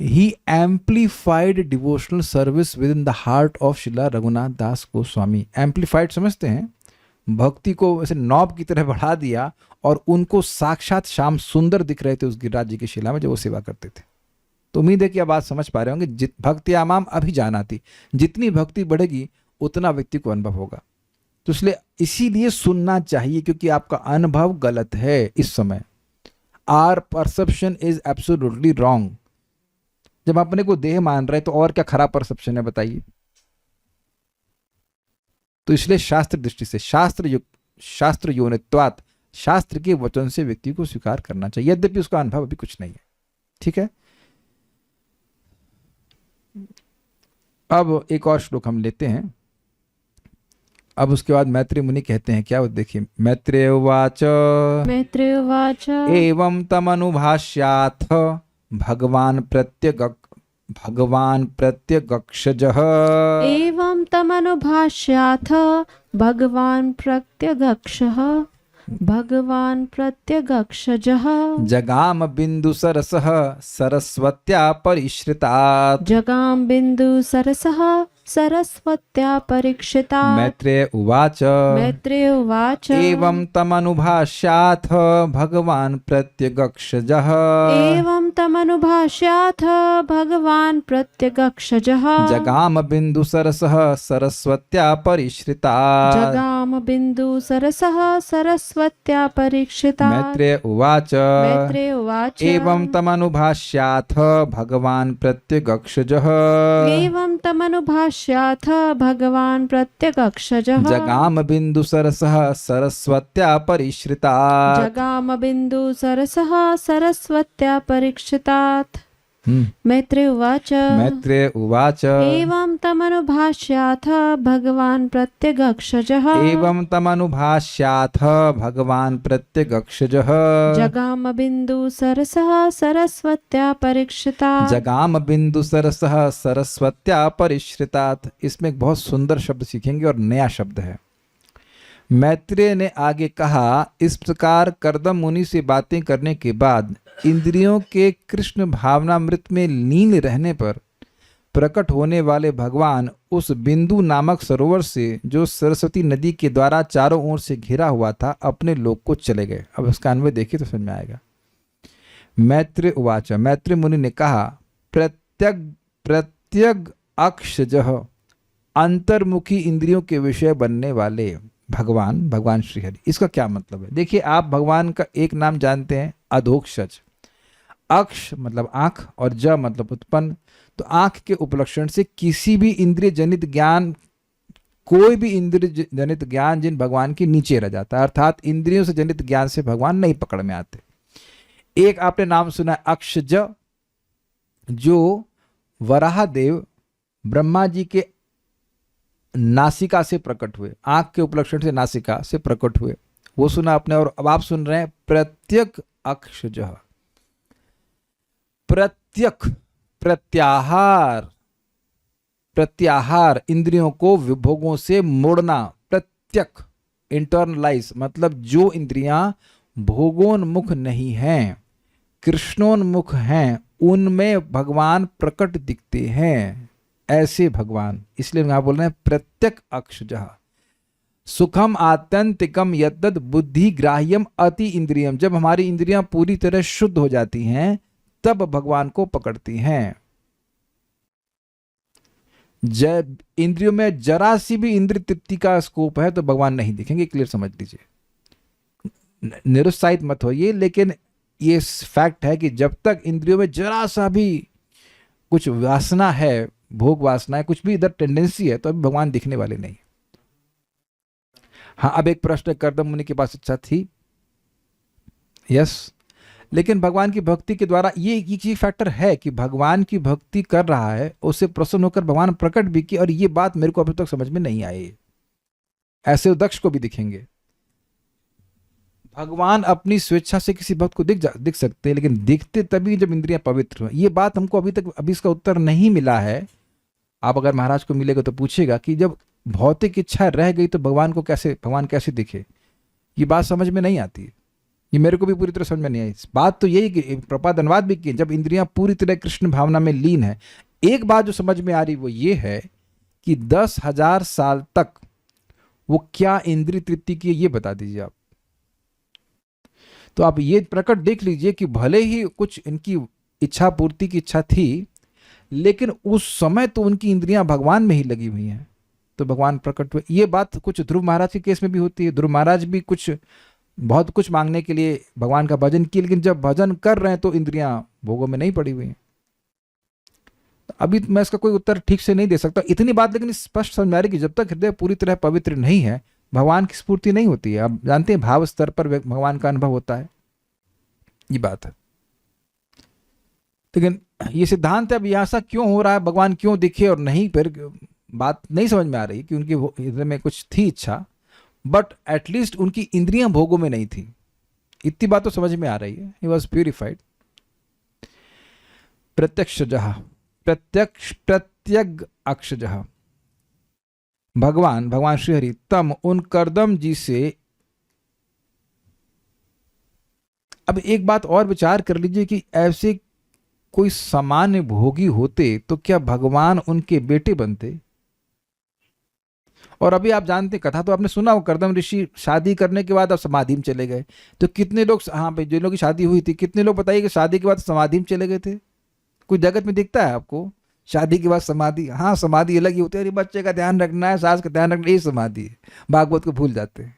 he amplified devotional service within the heart of Shrila Raghunath Das Goswami. Amplified समझते हैं, भक्ति को ऐसे नॉब की तरह बढ़ा दिया और उनको साक्षात श्याम सुंदर दिख रहे थे उस गिरिराज जी की शिला में जब वो सेवा करते थे। तो उम्मीद है कि आप बात समझ पा रहे होंगे। भक्ति आमाम अभिजानाति, जितनी भक्ति बढ़ेगी उतना व्यक्ति को अनुभव होगा। तो इसलिए इसीलिए सुनना चाहिए, क्योंकि आपका अनुभव गलत है इस समय। Our perception is absolutely wrong. जब अपने को देह मान रहे तो और क्या खराब परसेप्शन है बताइए। तो इसलिए शास्त्र दृष्टि से शास्त्र योनित्वात्, शास्त्र के वचन से व्यक्ति को स्वीकार करना चाहिए, यद्यपि उसका अनुभव अभी कुछ नहीं है। ठीक है, अब एक और श्लोक हम लेते हैं। अब उसके बाद मैत्रेय मुनि कहते हैं क्या, वो देखिए, मैत्रेय उवाच एवं तमनुभाष्याथ भगवान प्रत्यगक्षजः एवं तमनुभाष्याथ भगवान प्रत्यगक्षजः जगाम बिंदुसरसः सरस्वत्या परिश्रितात् जगाम बिंदुसरसः सरस्वत्या परीक्षितात्। मैत्रेय उवाच एवं तमनुभाष्याथ भगवान प्रत्यगक्षजः एवं तमनुभाष्याथ भगवान प्रत्यगक्षजः जगाम बिंदुसरसः सरस्वत्या परिश्रितात् जगाम बिंदुसरसः सरस्वत्या परीक्षितात्। मैत्रेय उवाच एवं तमनुभाष्याथ भगवान प्रत्यगक्षजः एवं तमनुभाष्याथ भगवान प्रत्यगक्षजः जगाम बिंदुसरसः सरस्वत्या परिश्रितात् जगाम बिंदुसरसः सरस्वत्या परीक्षितात्। मैत्रेय उवाच एवं तमनुभाष्याथ भगवान प्रत्यगक्षजः भगवान प्रत्यगक्षजः जगाम बिंदुसरसः सरस्वत्या परीक्षितात् जगाम बिंदुसरसः सरस्वत्या परिश्रितात्। इसमें एक बहुत सुंदर शब्द सीखेंगे और नया शब्द है। मैत्रेय ने आगे कहा, इस प्रकार कर्दम मुनि से बातें करने के बाद इंद्रियों के कृष्ण भावनामृत में लीन रहने पर प्रकट होने वाले भगवान उस बिंदु नामक सरोवर से, जो सरस्वती नदी के द्वारा चारों ओर से घिरा हुआ था, अपने लोक को चले गए। अब इसका अन्वय देखिए तो समझ में आएगा। मैत्रेय उवाच, मैत्रेय मुनि ने कहा, प्रत्यग अक्षजः, अंतर्मुखी इंद्रियों के विषय बनने वाले भगवान श्री हरि। इसका क्या मतलब है? देखिए, आप भगवान का एक नाम जानते हैं, अधोक्षज। अक्ष मतलब आंख और ज मतलब उत्पन्न। तो आंख के उपलक्षण से किसी भी इंद्रिय जनित ज्ञान, कोई भी इंद्रिय जनित ज्ञान जिन भगवान के नीचे रह जाता है, अर्थात इंद्रियों से जनित ज्ञान से भगवान नहीं पकड़ में आते। एक आपने नाम सुना है अक्षज, जो वराहदेव ब्रह्मा जी के नासिका से प्रकट हुए, आंख के उपलक्षण से नासिका से प्रकट हुए, वो सुना आपने। और अब आप सुन रहे हैं प्रत्यक अक्षजः। प्रत्याहार इंद्रियों को विभोगों से मोड़ना। प्रत्यक इंटरनलाइज मतलब जो इंद्रियां भोगोन्मुख नहीं हैं, कृष्णोन्मुख हैं, उनमें भगवान प्रकट दिखते हैं, ऐसे भगवान। इसलिए यहाँ बोल रहे हैं प्रत्यक अक्षजः। सुखम आत्यंतिकम यद्दद बुद्धि ग्राह्यम अति इंद्रियम, जब हमारी इंद्रियां पूरी तरह शुद्ध हो जाती हैं तब भगवान को पकड़ती हैं। जब इंद्रियों में जरा सी भी इंद्रिय तृप्ति का स्कोप है तो भगवान नहीं दिखेंगे। क्लियर समझ लीजिए, निरुत्साहित मत होइए, लेकिन ये फैक्ट है कि जब तक इंद्रियों में जरा सा भी कुछ वासना है, भोग वासना है, कुछ भी इधर टेंडेंसी है, तो अभी भगवान दिखने वाले नहीं। हाँ, अब एक प्रश्न कर्दम मुनि के पास इच्छा थी, यस, लेकिन भगवान की भक्ति के द्वारा ये फैक्टर है कि भगवान की भक्ति कर रहा है, उससे प्रसन्न होकर भगवान प्रकट भी किए, और ये बात मेरे को अभी तक समझ में नहीं आई। ऐसे दक्ष को भी दिखेंगे। भगवान अपनी स्वेच्छा से किसी भक्त को दिख सकते हैं, लेकिन दिखते तभी जब इंद्रियां पवित्र हो। ये बात हमको अभी इसका उत्तर नहीं मिला है। आप अगर महाराज को मिलेगा तो पूछेगा कि जब भौतिक इच्छा रह गई तो भगवान कैसे दिखे। ये बात समझ में नहीं आती। ये मेरे को भी पूरी तरह समझ में नहीं आई। बात तो यही कि प्रपाद अनुवाद भी किए, जब इंद्रियां पूरी तरह कृष्ण भावना में लीन है। एक बात जो समझ में आ रही वो ये है कि 10,000 साल तक वो क्या इंद्रिय तृप्ति की है, ये बता दीजिए आप। तो आप ये प्रकट देख लीजिए कि भले ही कुछ इनकी इच्छा पूर्ति की इच्छा थी, लेकिन उस समय तो उनकी इंद्रियां भगवान में ही लगी हुई हैं, तो भगवान प्रकट हुए। ये बात कुछ ध्रुव महाराज के केस में भी होती है। ध्रुव महाराज भी बहुत कुछ मांगने के लिए भगवान का भजन किए, लेकिन जब भजन कर रहे हैं तो इंद्रियां भोगों में नहीं पड़ी हुई हैं। अभी मैं इसका कोई उत्तर ठीक से नहीं दे सकता। इतनी बात लेकिन स्पष्ट समझ में आ रही कि जब तक हृदय पूरी तरह पवित्र नहीं है, भगवान की स्फूर्ति नहीं होती है। आप जानते हैं भाव स्तर पर भगवान का अनुभव होता है, ये बात है। लेकिन ये सिद्धांत है, अब यहाँ ऐसा क्यों हो रहा है, भगवान क्यों दिखे और नहीं, फिर बात नहीं समझ में आ रही कि उनकी हृदय में कुछ थी इच्छा, बट एटलीस्ट उनकी इंद्रियां भोगों में नहीं थी। इतनी बात तो समझ में आ रही है। He was purified. प्रत्यक्षजः, प्रत्यग अक्षजः, भगवान श्री हरि तम उन कर्दम जी से। अब एक बात और विचार कर लीजिए कि ऐसे कोई सामान्य भोगी होते तो क्या भगवान उनके बेटे बनते? और अभी आप जानते, कथा तो आपने सुना हो, कर्दम ऋषि शादी करने के बाद अब समाधि में चले गए। तो कितने लोग, हाँ भाई, जिन लोगों की शादी हुई थी, कितने लोग बताइए कि शादी के बाद समाधि में चले गए थे? कोई जगत में दिखता है आपको शादी के बाद समाधि? हाँ, समाधि अलग ही होती है। अरे बच्चे का ध्यान रखना है, सास का ध्यान रखना है, ये समाधि है। भागवत को भूल जाते हैं।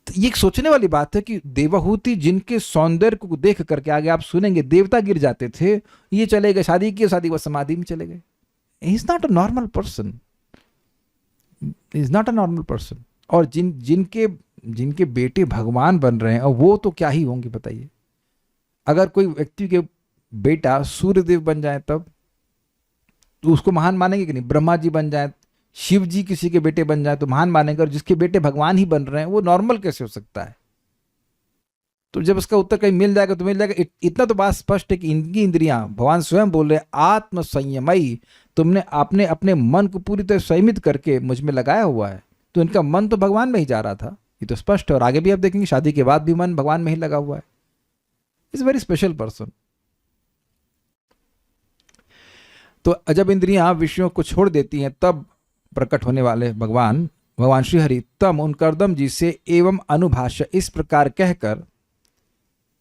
तो ये एक सोचने वाली बात है कि देवहूति जिनके सौंदर्य को देख करके, आगे आप सुनेंगे, देवता गिर जाते थे, ये चले गए, शादी की, शादी के बाद समाधि में चले गए। He is not a normal person. He is not a normal person. और जिनके बेटे भगवान बन रहे हैं, और वो तो क्या ही होंगे बताइए। अगर कोई व्यक्ति के बेटा सूर्यदेव बन जाए तब तो उसको महान मानेंगे कि नहीं? ब्रह्मा जी बन जाए, शिव जी किसी के बेटे बन जाए तो महान मानेंगे, और जिसके बेटे भगवान ही बन रहे हैं वो नॉर्मल कैसे हो सकता है? तो जब उसका उत्तर कहीं मिल जाएगा तो मिल जाएगा। इतना तो बात स्पष्ट है कि इनकी इंद्रियां, भगवान स्वयं बोल रहे, आत्म संयमई, तुमने आपने अपने मन को पूरी तरह संयमित करके मुझ में लगाया हुआ है। तो इनका मन तो भगवान में ही जा रहा था, ये तो स्पष्ट है। और आगे भी आप देखेंगे शादी के बाद भी मन भगवान में ही लगा हुआ है। Is very special person. तो जब इंद्रियां विषयों को छोड़ देती हैं तब प्रकट होने वाले भगवान श्री हरि तम उन कर्दम जी से एवं अनुभाष्य, इस प्रकार कहकर,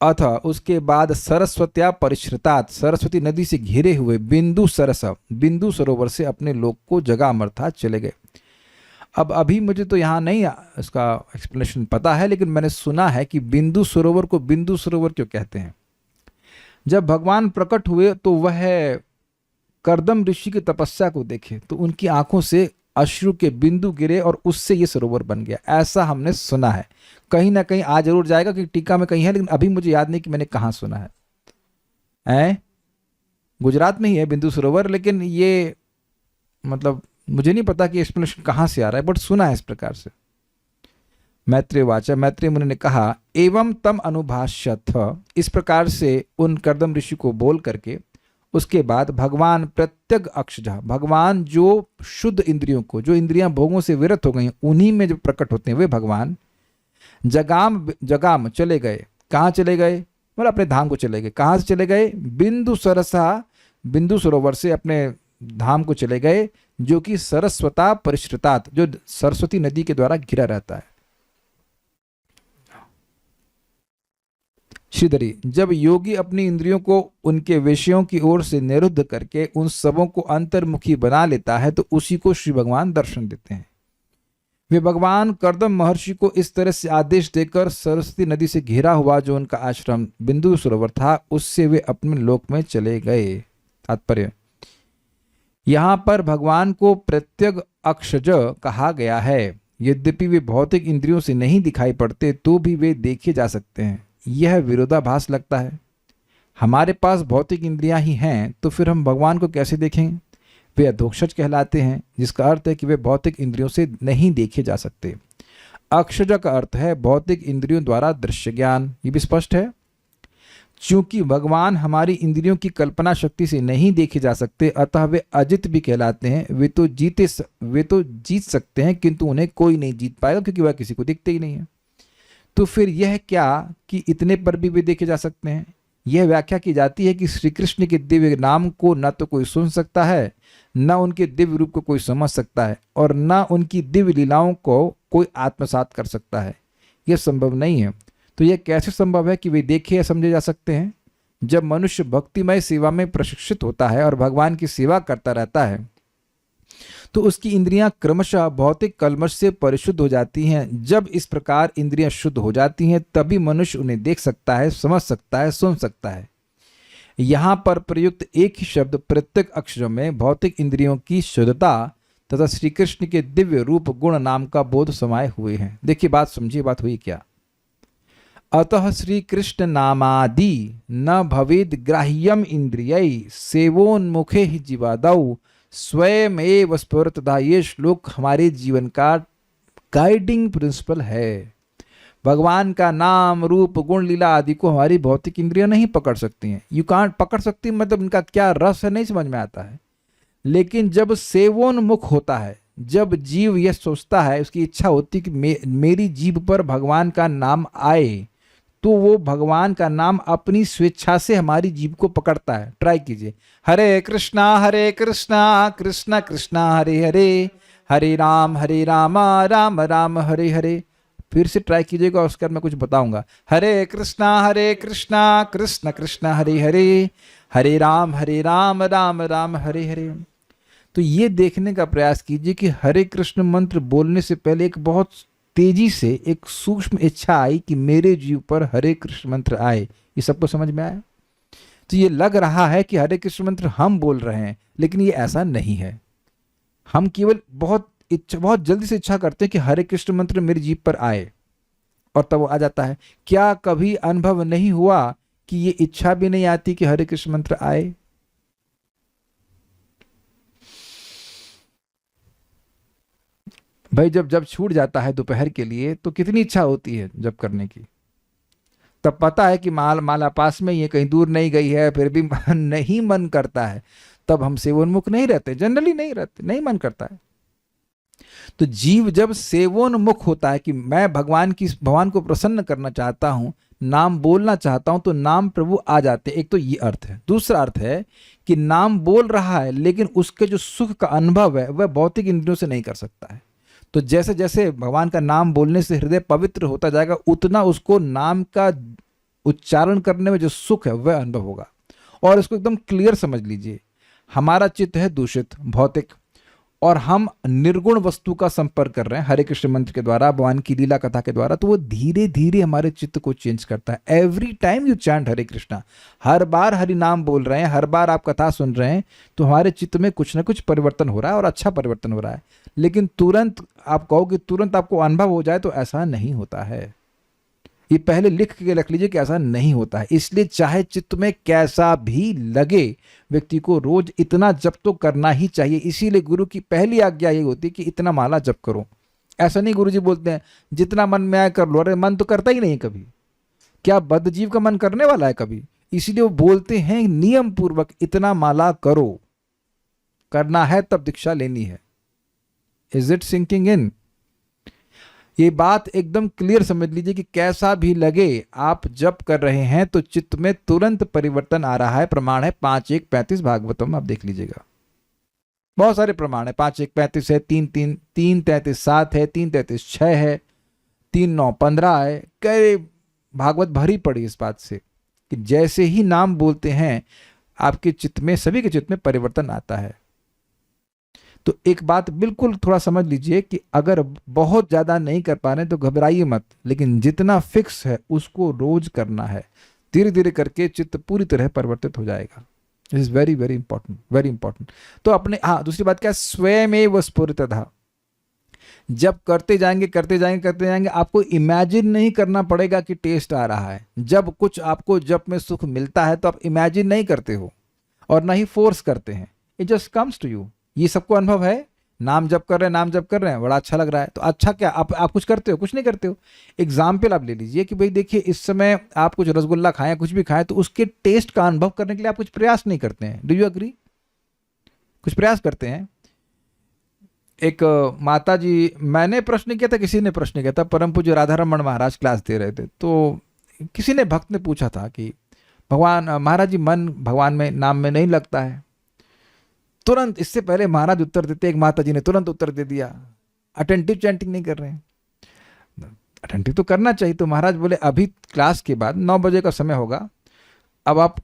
अथ उसके बाद सरस्वत्या परिश्रितात, सरस्वती नदी से घिरे हुए बिंदु सरोवर से अपने लोक को जगाम अर्थात चले गए। अब अभी मुझे तो यहाँ नहीं इसका एक्सप्लेनेशन पता है, लेकिन मैंने सुना है कि बिंदु सरोवर को बिंदु सरोवर क्यों कहते हैं। जब भगवान प्रकट हुए तो वह कर्दम ऋषि की तपस्या को देखे तो उनकी आंखों से अश्रु के बिंदु गिरे और उससे ये सरोवर बन गया, ऐसा हमने सुना है। कहीं ना कहीं आ जरूर जाएगा कि टीका में कहीं है, लेकिन अभी मुझे याद नहीं कि मैंने कहाँ सुना है। गुजरात में ही है बिंदु सरोवर, लेकिन ये मतलब मुझे नहीं पता कि एक्सप्लेनेशन कहाँ से आ रहा है, बट सुना है इस प्रकार से। मैत्रेय वाचा, मैत्रेय मुनि ने कहा, एवं तम अनुभाष्यथ, इस प्रकार से उन कर्दम ऋषि को बोल करके उसके बाद भगवान प्रत्यग अक्षजः, भगवान जो शुद्ध इंद्रियों को, जो इंद्रियां भोगों से विरत हो गई उन्हीं में जो प्रकट होते हैं वे भगवान जगाम चले गए। कहाँ चले गए? मतलब अपने धाम को चले गए। कहाँ से चले गए? बिंदु सरोवर से अपने धाम को चले गए, जो कि सरस्वता परिश्रितात, जो सरस्वती नदी के द्वारा घिरा रहता है। श्रीधरी, जब योगी अपनी इंद्रियों को उनके विषयों की ओर से निरुद्ध करके उन सबों को अंतर्मुखी बना लेता है तो उसी को श्री भगवान दर्शन देते हैं। वे भगवान कर्दम महर्षि को इस तरह से आदेश देकर सरस्वती नदी से घिरा हुआ जो उनका आश्रम बिंदु सरोवर था, उससे वे अपने लोक में चले गए। तात्पर्य, यहाँ पर भगवान को प्रत्यग अक्षज कहा गया है। यद्यपि वे भौतिक इंद्रियों से नहीं दिखाई पड़ते तो भी वे देखे जा सकते हैं। यह विरोधाभास लगता है। हमारे पास भौतिक इंद्रियां ही हैं तो फिर हम भगवान को कैसे देखेंगे? वे अधोक्षज कहलाते हैं, जिसका अर्थ है कि वे भौतिक इंद्रियों से नहीं देखे जा सकते। अक्षज का अर्थ है भौतिक इंद्रियों द्वारा दृश्य ज्ञान। ये भी स्पष्ट है। चूंकि भगवान हमारी इंद्रियों की कल्पना शक्ति से नहीं देखे जा सकते, अतः वे अजित भी कहलाते हैं। वे तो जीत सकते हैं, किंतु उन्हें कोई नहीं जीत पाएगा क्योंकि वह किसी को दिखते ही नहीं है। तो फिर यह क्या कि इतने पर भी वे देखे जा सकते हैं? यह व्याख्या की जाती है कि श्री कृष्ण के दिव्य नाम को न तो कोई सुन सकता है, न उनके दिव्य रूप को कोई समझ सकता है, और न उनकी दिव्य लीलाओं को कोई आत्मसात कर सकता है। यह संभव नहीं है। तो यह कैसे संभव है कि वे देखे या समझे जा सकते हैं? जब मनुष्य भक्तिमय सेवा में प्रशिक्षित होता है और भगवान की सेवा करता रहता है तो उसकी इंद्रियां क्रमशः भौतिक कल्मश से परिशुद्ध हो जाती हैं। जब इस प्रकार इंद्रियां शुद्ध हो जाती हैं तभी मनुष्य उन्हें देख सकता है, समझ सकता है, सुन सकता है। यहाँ पर प्रयुक्त एक ही शब्द प्रत्येक अक्षर में भौतिक इंद्रियों की शुद्धता तथा श्री कृष्ण के दिव्य रूप गुण नाम का बोध समाये हुए हैं। देखिए बात समझिए, बात हुई क्या। अतः श्री कृष्ण नामादि न भवेद ग्राह्यम इंद्रियै सेवोन्मुखे ही जीवादौ स्वयं एव स्फुरतदा। ये श्लोक हमारे जीवन का गाइडिंग प्रिंसिपल है। भगवान का नाम रूप गुण लीला आदि को हमारी भौतिक इंद्रियां नहीं पकड़ सकती हैं। यू कांट पकड़ सकती, मतलब इनका क्या रस है नहीं समझ में आता है। लेकिन जब सेवोन्मुख होता है, जब जीव यह सोचता है, उसकी इच्छा होती है कि मेरी जीभ पर भगवान का नाम आए, तो वो भगवान का नाम अपनी स्वेच्छा से हमारी जीभ को पकड़ता है। ट्राई कीजिए, हरे कृष्णा कृष्णा कृष्णा हरे हरे, हरे राम राम राम हरे हरे। फिर से ट्राई कीजिएगा, उसके बाद मैं कुछ बताऊंगा। हरे कृष्णा कृष्ण कृष्ण हरे हरे, हरे राम राम राम हरे हरे। तो ये देखने का प्रयास कीजिए कि हरे कृष्ण मंत्र बोलने से पहले एक बहुत तेजी से एक सूक्ष्म इच्छा आई कि मेरे जीव पर हरे कृष्ण मंत्र आए। ये सबको समझ में आया? तो ये लग रहा है कि हरे कृष्ण मंत्र हम बोल रहे हैं, लेकिन ये ऐसा नहीं है। हम केवल बहुत जल्दी से इच्छा करते हैं कि हरे कृष्ण मंत्र मेरी जीभ पर आए, और तब वो आ जाता है। क्या कभी अनुभव नहीं हुआ कि ये इच्छा भी नहीं आती कि हरे कृष्ण मंत्र आए? भाई जब छूट जाता है दोपहर के लिए तो कितनी इच्छा होती है जब करने की। तब पता है कि माला पास में ये कहीं दूर नहीं गई है, फिर भी नहीं मन करता है। तब हम सेवोन्मुख नहीं रहते, जनरली नहीं रहते, नहीं मन करता है। तो जीव जब सेवोन्मुख होता है कि मैं भगवान को प्रसन्न करना चाहता हूं, नाम बोलना चाहता हूं, तो नाम प्रभु आ जाते हैं। एक तो ये अर्थ है। दूसरा अर्थ है कि नाम बोल रहा है लेकिन उसके जो सुख का अनुभव है वह भौतिक इंद्रियों से नहीं कर सकता है। तो जैसे जैसे भगवान का नाम बोलने से हृदय पवित्र होता जाएगा, उतना उसको नाम का उच्चारण करने में जो सुख है वह अनुभव होगा। और इसको एकदम क्लियर समझ लीजिए, हमारा चित्त है दूषित, भौतिक, और हम निर्गुण वस्तु का संपर्क कर रहे हैं हरे कृष्ण मंत्र के द्वारा, भगवान की लीला कथा के द्वारा। तो वो धीरे धीरे हमारे चित्त को चेंज करता है। एवरी टाइम यू चैंट हरे कृष्णा, हर बार हरि नाम बोल रहे हैं, हर बार आप कथा सुन रहे हैं, तो हमारे चित्त में कुछ ना कुछ परिवर्तन हो रहा है, और अच्छा परिवर्तन हो रहा है। लेकिन तुरंत आप कहो कि तुरंत आपको अनुभव हो जाए, तो ऐसा नहीं होता है। ये पहले लिख के रख लीजिए कि ऐसा नहीं होता है। इसलिए चाहे चित्त में कैसा भी लगे, व्यक्ति को रोज इतना जप तो करना ही चाहिए। इसीलिए गुरु की पहली आज्ञा ये होती है कि इतना माला जप करो। ऐसा नहीं गुरुजी बोलते हैं जितना मन में आए कर लो, अरे मन तो करता ही नहीं कभी। क्या बद्धजीव का मन करने वाला है कभी? इसीलिए वो बोलते हैं नियम पूर्वक इतना माला करो, करना है तब दीक्षा लेनी है। Is it sinking in? ये बात एकदम क्लियर समझ लीजिए कि कैसा भी लगे आप जप कर रहे हैं तो चित्त में तुरंत परिवर्तन आ रहा है। प्रमाण है 5:1:35 भागवतम, आप देख लीजिएगा। बहुत सारे प्रमाण है। 5:1:35 है, 3:33:7 है, 3:33:6 है, 3:9:15 है। कई भागवत भरी पड़ी इस बात से कि जैसे ही नाम बोलते हैं आपके चित्त में, सभी के चित्त में परिवर्तन आता है। तो एक बात बिल्कुल थोड़ा समझ लीजिए कि अगर बहुत ज़्यादा नहीं कर पा रहे तो घबराइए मत, लेकिन जितना फिक्स है उसको रोज करना है। धीरे धीरे करके चित्त पूरी तरह परिवर्तित हो जाएगा। This is very very important, very important. तो अपने दूसरी बात क्या है, स्वयमेव स्फुरतः। जब करते जाएंगे आपको इमेजिन नहीं करना पड़ेगा कि टेस्ट आ रहा है। जब कुछ आपको जब में सुख मिलता है तो आप इमेजिन नहीं करते हो और ना ही फोर्स करते हैं, it just comes to you. ये सबको अनुभव है। नाम जप कर रहे हैं, बड़ा अच्छा लग रहा है। तो अच्छा क्या आप कुछ करते हो? कुछ नहीं करते हो। एग्जाम्पल आप ले लीजिए कि भाई देखिए इस समय आप कुछ रसगुल्ला खाएं, कुछ भी खाएं, तो उसके टेस्ट का अनुभव करने के लिए आप कुछ प्रयास नहीं करते हैं। Do you agree? कुछ प्रयास करते हैं। एक माता जी, मैंने प्रश्न किया था, किसी ने प्रश्न किया था, परम पूज्य राधा रमन महाराज क्लास दे रहे थे, तो किसी ने भक्त ने पूछा था कि भगवान महाराज जी मन भगवान में नाम में नहीं लगता है। तुरंत, इससे पहले महाराज उत्तर देते, एक माता जी ने तुरंत उत्तर दे दिया, अटेंटिव चैंटिंग नहीं कर रहे हैं। अटेंटिव तो करना चाहिए। तो महाराज बोले अभी क्लास के बाद 9 बजे का समय होगा, अब आप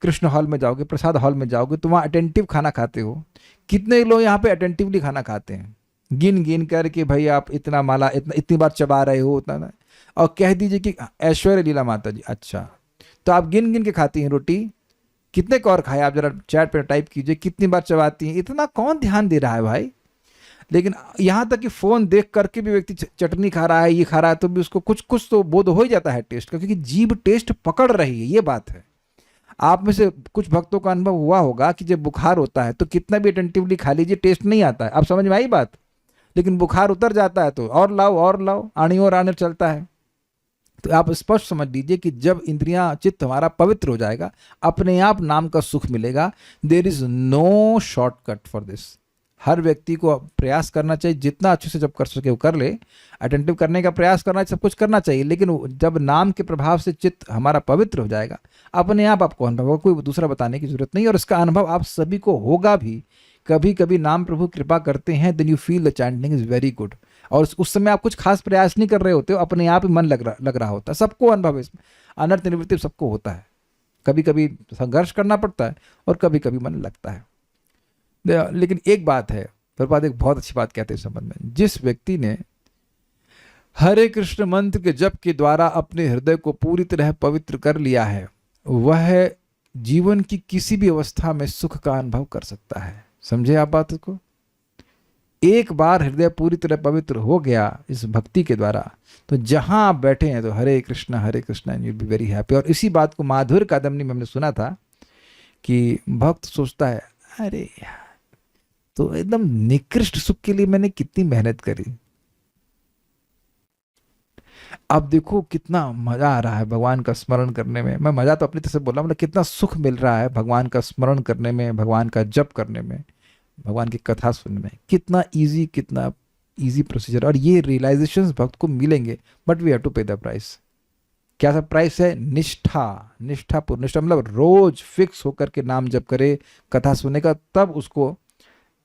कृष्ण हॉल में जाओगे, प्रसाद हॉल में जाओगे, तो वहाँ अटेंटिव खाना खाते हो। कितने लोग यहाँ पे अटेंटिवली खाना खाते हैं, गिन गिन करके, भाई आप इतना माला इतनी बार चबा रहे हो उतना, और कह दीजिए कि ऐश्वर्य लीला माता जी, अच्छा तो आप गिन गिन के खाती हैं रोटी, कितने कौर खाए आप जरा चैट पे टाइप कीजिए, कितनी बार चबाती हैं, इतना कौन ध्यान दे रहा है भाई। लेकिन यहाँ तक कि फ़ोन देख करके भी व्यक्ति चटनी खा रहा है, ये खा रहा है, तो भी उसको कुछ कुछ तो बोध हो ही जाता है टेस्ट का, क्योंकि जीभ टेस्ट पकड़ रही है, ये बात है। आप में से कुछ भक्तों का अनुभव हुआ होगा कि जब बुखार होता है तो कितना भी अटेंटिवली खा लीजिए, टेस्ट नहीं आता है। आप समझ में आई बात। लेकिन बुखार उतर जाता है तो और लाओ, आनी और आने चलता है। तो आप स्पष्ट समझ लीजिए कि जब इंद्रियां, चित्त हमारा पवित्र हो जाएगा, अपने आप नाम का सुख मिलेगा। There is no shortcut for this. हर व्यक्ति को प्रयास करना चाहिए, जितना अच्छे से जब कर सके वो कर ले, अटेंटिव करने का प्रयास करना चाहिए, सब कुछ करना चाहिए। लेकिन जब नाम के प्रभाव से चित्त हमारा पवित्र हो जाएगा, अपने आप आपको अनुभव होगा, कोई दूसरा बताने की जरूरत नहीं। और इसका अनुभव आप सभी को होगा भी। कभी कभी नाम प्रभु कृपा करते हैं, then you feel the chanting is very good. और उस समय आप कुछ खास प्रयास नहीं कर रहे होते हो, अपने आप ही मन लग रहा होता है। सबको अनुभव है इसमें, अनर्थ निवृत्ति सबको होता है। कभी कभी संघर्ष करना पड़ता है और कभी कभी मन लगता है। लेकिन एक बात है, प्रभुपाद एक बहुत अच्छी बात कहते हैं इस संबंध में। जिस व्यक्ति ने हरे कृष्ण मंत्र के जप के द्वारा अपने हृदय को पूरी तरह पवित्र कर लिया है, वह जीवन की किसी भी अवस्था में सुख का अनुभव कर सकता है। समझे आप बात को। एक बार हृदय पूरी तरह पवित्र हो गया इस भक्ति के द्वारा, तो जहां आप बैठे हैं तो Hare Krishna and you be very happy. और इसी बात को माधुर्य कादम्बनी में हमने सुना था कि भक्त सोचता है, अरे यार, तो एकदम निकृष्ट सुख के लिए मैंने कितनी मेहनत करी, अब देखो कितना मजा आ रहा है भगवान का स्मरण करने में। मैं मजा तो अपनी तरफ से बोल रहा हूं, मतलब कितना सुख मिल रहा है भगवान का स्मरण करने में, भगवान का जप करने में, भगवान की कथा सुनने में। कितना इजी प्रोसीजर। और ये रियलाइजेशंस भक्त को मिलेंगे, बट वी हैव टू पे द प्राइस। क्या सा प्राइस है? निष्ठापूर्ण निष्ठा, मतलब रोज फिक्स होकर के नाम जप करे, कथा सुनने का, तब उसको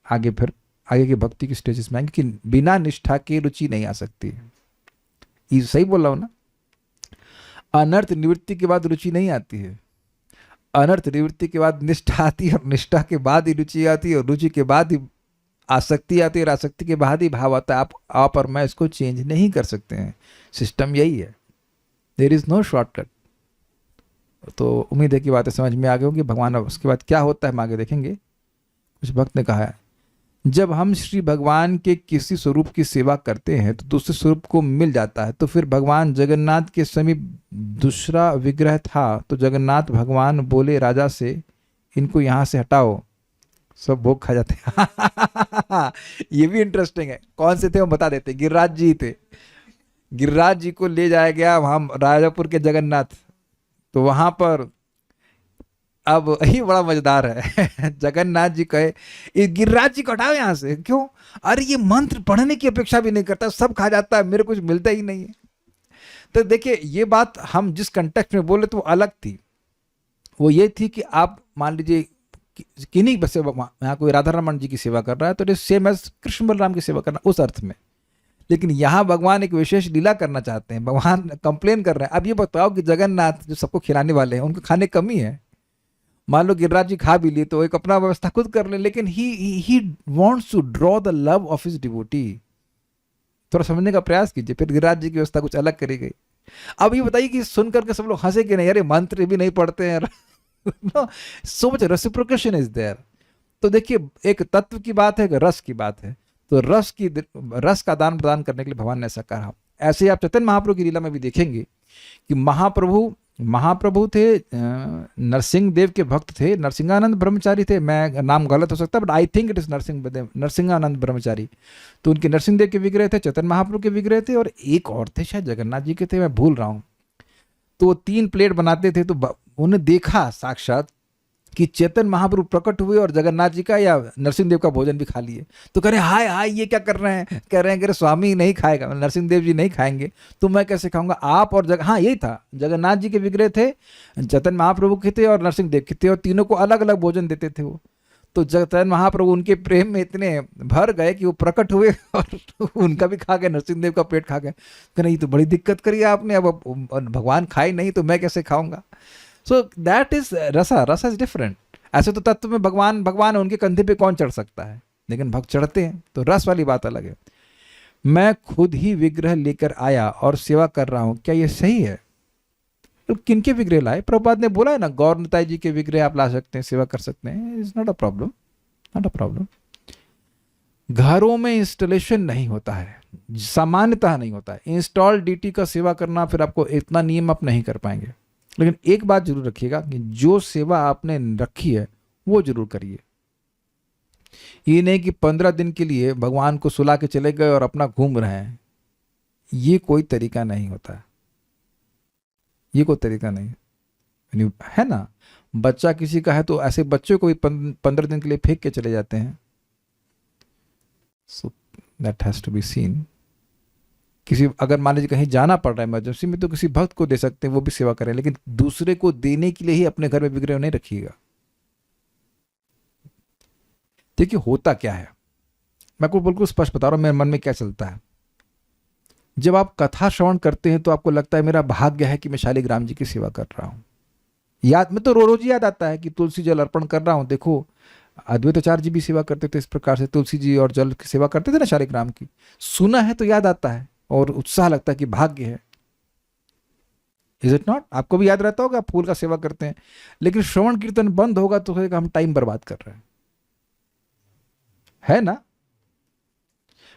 आगे की भक्ति की स्टेजेस में आएंगे। कि बिना निष्ठा के रुचि नहीं आ सकती। ये सही बोल रहा हूं ना? अनर्थ निवृत्ति के बाद रुचि नहीं आती है, अनर्थ निवृत्ति के बाद निष्ठा आती है, और निष्ठा के बाद ही रुचि आती है, और रुचि के बाद ही आसक्ति आती है, और आसक्ति के बाद ही भाव आता है। आप और मैं इसको चेंज नहीं कर सकते हैं। सिस्टम यही है। There is no shortcut. तो उम्मीद है कि बातें समझ में आ गई होंगी। भगवान उसके बाद क्या होता है हम आगे देखेंगे। कुछ भक्त ने कहा है, जब हम श्री भगवान के किसी स्वरूप की सेवा करते हैं तो दूसरे स्वरूप को मिल जाता है। तो फिर भगवान जगन्नाथ के समीप दूसरा विग्रह था, तो जगन्नाथ भगवान बोले राजा से, इनको यहाँ से हटाओ, सब भोग खा जाते हैं। ये भी इंटरेस्टिंग है। कौन से थे हम बता देते। गिरिराज जी थे। गिरिराज जी को ले जाया गया वहाँ राजापुर के जगन्नाथ। तो वहाँ पर अब यही बड़ा मजेदार है। जगन्नाथ जी कहे, गिरिराज जी को हटाओ यहाँ से। क्यों? अरे ये मंत्र पढ़ने की अपेक्षा भी नहीं करता, सब खा जाता है, मेरे कुछ मिलता ही नहीं है। तो देखिए, ये बात हम जिस कंटेक्स्ट में बोले तो वो अलग थी। वो ये थी कि आप मान लीजिए किन्हीं बस यहाँ कोई राधा रमन जी की सेवा कर रहा है, तो it is same as Krishna Balaram की सेवा करना, उस अर्थ में। लेकिन यहाँ भगवान एक विशेष लीला करना चाहते हैं। भगवान कंप्लेन कर रहे हैं, अब ये बताओ कि जगन्नाथ जो सबको खिलाने वाले हैं, उनको खाने कमी है। मान लो गिरिराज जी खा भी लिए तो एक अपना व्यवस्था खुद कर ले, लेकिन he wants to draw the love of his devotee. थोड़ा समझने का प्रयास कीजिए। फिर गिरिराज जी की व्यवस्था कुछ अलग करी गई। अब ये बताइए कि सुन करके सब लोग हंसे कि नहीं, अरे मंत्र भी नहीं पढ़ते हैं। So much reciprocation is there. तो देखिए, एक तत्व की बात है, एक रस की बात है। तो रस का दान प्रदान करने के लिए भगवान ने ऐसा कहा। ऐसे ही आप चैतन्य महाप्रभु की लीला में भी देखेंगे कि महाप्रभु थे, नरसिंह देव के भक्त थे, नरसिंहानंद ब्रह्मचारी थे। मैं नाम गलत हो सकता है, but I think it is Narsinghanand ब्रह्मचारी। तो उनके नरसिंह देव के विग्रह थे, चैतन्य महाप्रभु के विग्रह थे, और एक और थे शायद जगन्नाथ जी के थे, मैं भूल रहा हूँ। तो वो 3 प्लेट बनाते थे। तो उन्हें देखा साक्षात कि चैतन्य महाप्रभु प्रकट हुए और जगन्नाथ जी का या नरसिंह देव का भोजन भी खा लिए। तो कह रहे हाय हाय ये क्या कर रहे हैं, कह रहे हैं कि स्वामी नहीं खाएगा, नरसिंह देव जी नहीं खाएंगे तो मैं कैसे खाऊंगा। आप और हाँ यही था, जगन्नाथ जी के विग्रह थे, चैतन्य महाप्रभु के थे और नरसिंह देव के थे, और तीनों को अलग अलग भोजन देते थे वो। तो चैतन्य महाप्रभु उनके प्रेम में इतने भर गए कि वो प्रकट हुए और उनका भी खा गए, नरसिंह देव का पेट खा गए। कह रहे ये तो बड़ी दिक्कत करी आपने, अब भगवान खाए नहीं तो मैं कैसे खाऊंगा। सो दैट इज रसा, रसा इज डिफरेंट। ऐसे तो तत्व में भगवान भगवान है, उनके कंधे पे कौन चढ़ सकता है, लेकिन भक्त चढ़ते हैं, तो रस वाली बात अलग है। मैं खुद ही विग्रह लेकर आया और सेवा कर रहा हूं, क्या ये सही है? तो किनके विग्रह लाए? प्रभुपाद ने बोला है ना, गौर निताई जी के विग्रह आप ला सकते हैं, सेवा कर सकते हैं, is not a problem, not a problem. घरों में इंस्टॉलेशन नहीं होता है, सामान्यतः नहीं होता है इंस्टॉल डीटी का सेवा करना, फिर आपको इतना नियम आप नहीं कर पाएंगे। लेकिन एक बात जरूर रखिएगा कि जो सेवा आपने रखी है वो जरूर करिए। ये नहीं कि 15 दिन के लिए भगवान को सुला के चले गए और अपना घूम रहे हैं, ये कोई तरीका नहीं होता है, ये कोई तरीका नहीं है ना। बच्चा किसी का है तो ऐसे बच्चों को भी 15 दिन के लिए फेंक के चले जाते हैं। So that has to be seen. किसी अगर मान लीजिए कहीं जाना पड़ रहा है इमरजेंसी में, तो किसी भक्त को दे सकते हैं, वो भी सेवा करें, लेकिन दूसरे को देने के लिए ही अपने घर में विग्रह नहीं रखिएगा। देखिए होता क्या है, मैं आपको बिल्कुल स्पष्ट बता रहा हूं मेरे मन में क्या चलता है। जब आप कथा श्रवण करते हैं तो आपको लगता है मेरा भाग्य है कि मैं शालिग्राम जी की सेवा कर रहा हूं। याद में तो रोज ही याद आता है कि तुलसी जल अर्पण कर रहा हूं। देखो अद्वैताचार्य जी भी सेवा करते थे इस प्रकार से, तुलसी जी और जल की सेवा करते थे ना शालिग्राम की। सुना है तो याद आता है और उत्साह लगता है कि भाग्य है। Is it not? आपको भी याद रहता होगा, आप फूल का सेवा करते हैं, लेकिन श्रवण कीर्तन बंद होगा तो हम टाइम बर्बाद कर रहे हैं, है ना।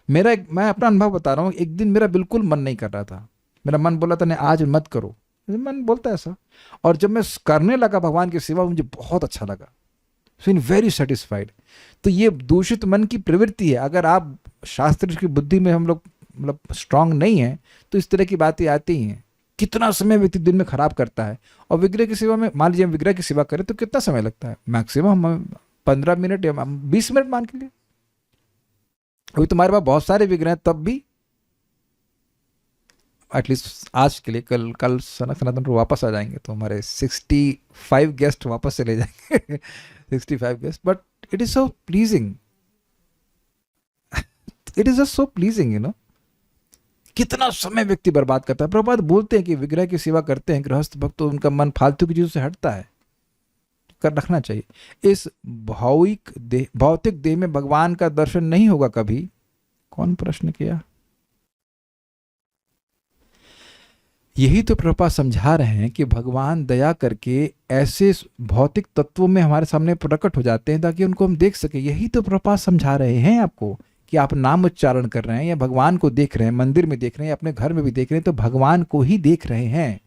मैं अपना अनुभव बता रहा हूं। एक दिन मेरा बिल्कुल मन नहीं कर रहा था, मेरा मन बोला था नहीं आज मत करो, मन बोलता है ऐसा। और जब मैं करने लगा भगवान की सेवा, मुझे बहुत अच्छा लगा, सो इन वेरी सेटिस्फाइड। तो ये दूषित मन की प्रवृत्ति है। अगर आप शास्त्र की बुद्धि में हम लोग मतलब स्ट्रांग नहीं है तो इस तरह की बातें आती ही हैं। कितना समय व्यक्ति दिन में खराब करता है। और विग्रह की सेवा में मान लीजिए हम विग्रह की सेवा करें तो कितना समय लगता है? मैक्सिमम 15 मिनट या 20 मिनट मान के लिए। अभी तुम्हारे पास बहुत सारे विग्रह हैं, तब भी एटलीस्ट आज के लिए, कल सनातन वापस आ जाएंगे तो हमारे 65 गेस्ट वापस चले जाएंगे 65 guest. But it is so pleasing, it is just so pleasing, you know. कितना समय व्यक्ति बर्बाद करता है। प्रभुपाद बोलते हैं कि विग्रह की सेवा करते हैं गृहस्थ भक्त तो उनका मन फालतू की चीजों से हटता है, कर रखना चाहिए। इस भौतिक देह में भगवान का दर्शन नहीं होगा कभी। कौन प्रश्न किया? यही तो प्रभुपाद समझा रहे हैं कि भगवान दया करके ऐसे भौतिक तत्वों में हमारे सामने प्रकट हो जाते हैं ताकि उनको हम देख सके। यही तो प्रभुपाद समझा रहे हैं आपको कि आप नाम उच्चारण कर रहे हैं या भगवान को देख रहे हैं, मंदिर में देख रहे हैं, अपने घर में भी देख रहे हैं, तो भगवान को ही देख रहे हैं।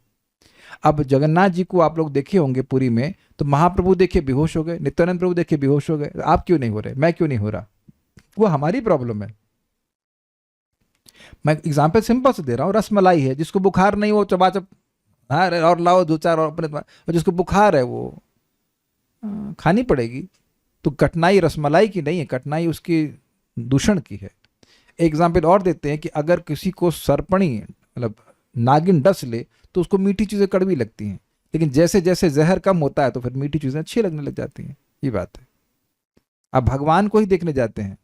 अब जगन्नाथ जी को आप लोग देखे होंगे पुरी में, तो महाप्रभु देखे बेहोश हो गए, नित्यानंद प्रभु देखे बेहोश हो गए। आप क्यों नहीं हो रहे? मैं क्यों नहीं हो रहा? वो हमारी प्रॉब्लम है। मैं एग्जाम्पल सिंपल से दे रहा हूँ। रसमलाई है, जिसको बुखार नहीं हो चबाचब और लाओ दो चार और अपने, और जिसको बुखार है वो खानी पड़ेगी। तो कठिनाई रसमलाई की नहीं है, कठिनाई उसकी दूषण की है। एग्जाम्पल और देते हैं कि अगर किसी को सरपणी मतलब नागिन डस ले तो उसको मीठी चीज़ें कड़वी लगती हैं, लेकिन जैसे जैसे जहर कम होता है तो फिर मीठी चीज़ें अच्छी लगने लग जाती हैं। ये बात है। अब भगवान को ही देखने जाते हैं,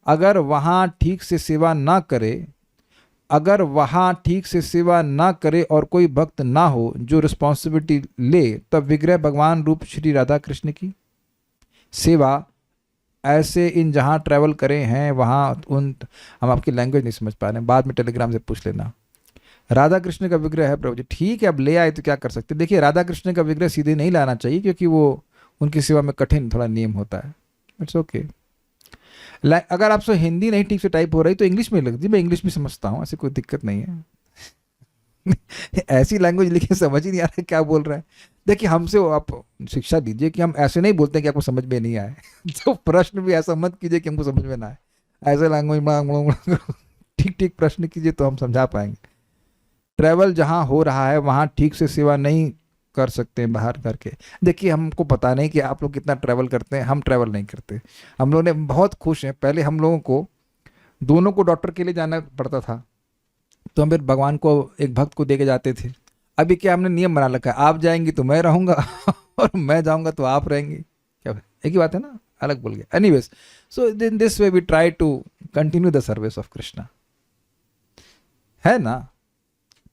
अगर वहाँ ठीक से सेवा ना करे, अगर वहाँ ठीक से सेवा ना करे और कोई भक्त ना हो जो रिस्पॉन्सिबिलिटी ले, तब विग्रह भगवान रूप श्री राधा कृष्ण की सेवा ऐसे इन जहाँ ट्रैवल करे हैं वहाँ उन, हम आपकी लैंग्वेज नहीं समझ पा रहे हैं, बाद में टेलीग्राम से पूछ लेना। राधा कृष्ण का विग्रह है प्रभु जी, ठीक है, अब ले आए तो क्या कर सकते। देखिए राधा कृष्ण का विग्रह सीधे नहीं लाना चाहिए क्योंकि वो उनकी सेवा में कठिन थोड़ा नियम होता है। It's okay. अगर आपसे हिंदी नहीं ठीक से टाइप हो रही तो इंग्लिश में लिख दी, मैं इंग्लिश भी समझता हूँ, ऐसी कोई दिक्कत नहीं है ऐसी लैंग्वेज लिखे समझ ही नहीं आ रहा क्या बोल रहा है। देखिए हमसे आप शिक्षा दीजिए कि हम ऐसे नहीं बोलते कि आपको समझ में नहीं आए तो प्रश्न भी ऐसा मत कीजिए कि हमको समझ में ना आए। ऐसे लैंग्वेज ठीक ठीक प्रश्न कीजिए तो हम समझा पाएंगे। ट्रैवल जहाँ हो रहा है वहाँ ठीक से सेवा नहीं कर सकते हैं बाहर करके। देखिए हमको पता नहीं कि आप लोग कितना ट्रैवल करते हैं, हम ट्रैवल नहीं करते। हम लोग ने बहुत खुश हैं। पहले हम लोगों को दोनों को डॉक्टर के लिए जाना पड़ता था, तो हम फिर भगवान को एक भक्त को दे के जाते थे। अभी क्या हमने नियम बना रखा है, आप जाएंगी तो मैं रहूंगा और मैं जाऊंगा तो आप रहेंगी। क्या एक ही बात है ना, अलग बोल गया। Anyways, so in this way we try to continue the service of Krishna, है ना।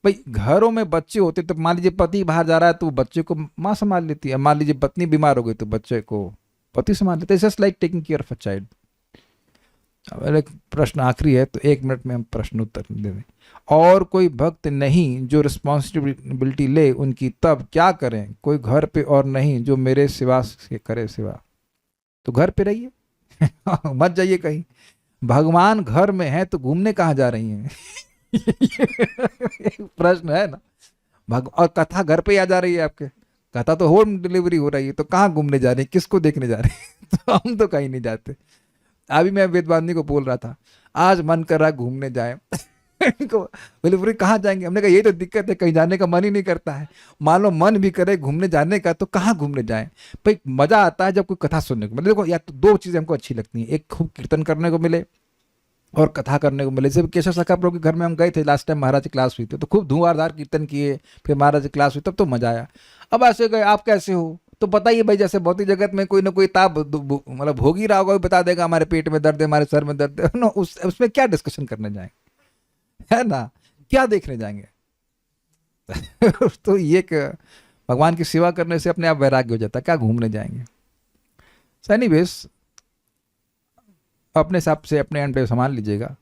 भाई घरों में बच्चे होते तो मान लीजिए पति बाहर जा रहा है तो बच्चे को माँ संभाल लेती है, मान लीजिए पत्नी बीमार हो गई तो बच्चे को पति संभाल लेते हैं। Just like taking care of a child. अब एक प्रश्न आखिरी है तो 1 मिनट में हम प्रश्न उत्तर दे दें। और कोई भक्त नहीं जो रिस्पॉन्सिबिलिटी ले उनकी, तब क्या करें। कोई घर पे और नहीं जो मेरे सिवा से करे सेवा, तो घर पे रहिए मत जाइए कहीं। भगवान घर में है तो घूमने कहाँ जा रही हैं प्रश्न है ना। और कथा घर पे आ जा रही है आपके, कथा तो होम डिलीवरी हो रही है, तो कहाँ घूमने जा रही है, किसको देखने जा रहे हैं तो हम तो कहीं नहीं जाते। अभी मैं वेदवानी को बोल रहा था, आज मन कर रहा है घूमने जाए इनको बोले पूरी कहाँ जाएंगे। हमने कहा यही तो दिक्कत है, कहीं जाने का मन ही नहीं करता है। मान लो मन भी करे घूमने जाने का तो कहाँ घूमने जाएं। भाई मजा आता है जब कोई कथा सुनने को मिले। देखो या तो 2 चीजें हमको अच्छी लगती हैं, एक खूब कीर्तन करने को मिले और कथा करने को मिले। जैसे केशव सखा प्रभु के घर में हम गए थे लास्ट टाइम, महाराज की क्लास हुई थी तो खूब धुआंधार कीर्तन किए, फिर महाराज की क्लास हुई तब तो मजा आया। अब ऐसे गए आप कैसे हो तो बताइए भाई, जैसे भौतिक जगत में कोई ना कोई ताप मतलब भोग ही रहा होगा, बता देगा हमारे पेट में दर्द है, हमारे सर में दर्द है ना, उसमें क्या डिस्कशन करने जाएंगे, है ना, क्या देखने जाएंगे तो ये भगवान की सेवा करने से अपने आप वैराग्य हो जाता है, क्या घूमने जाएंगे। एनीवेज अपने हिसाब से अपने एंड पे संभाल लीजिएगा।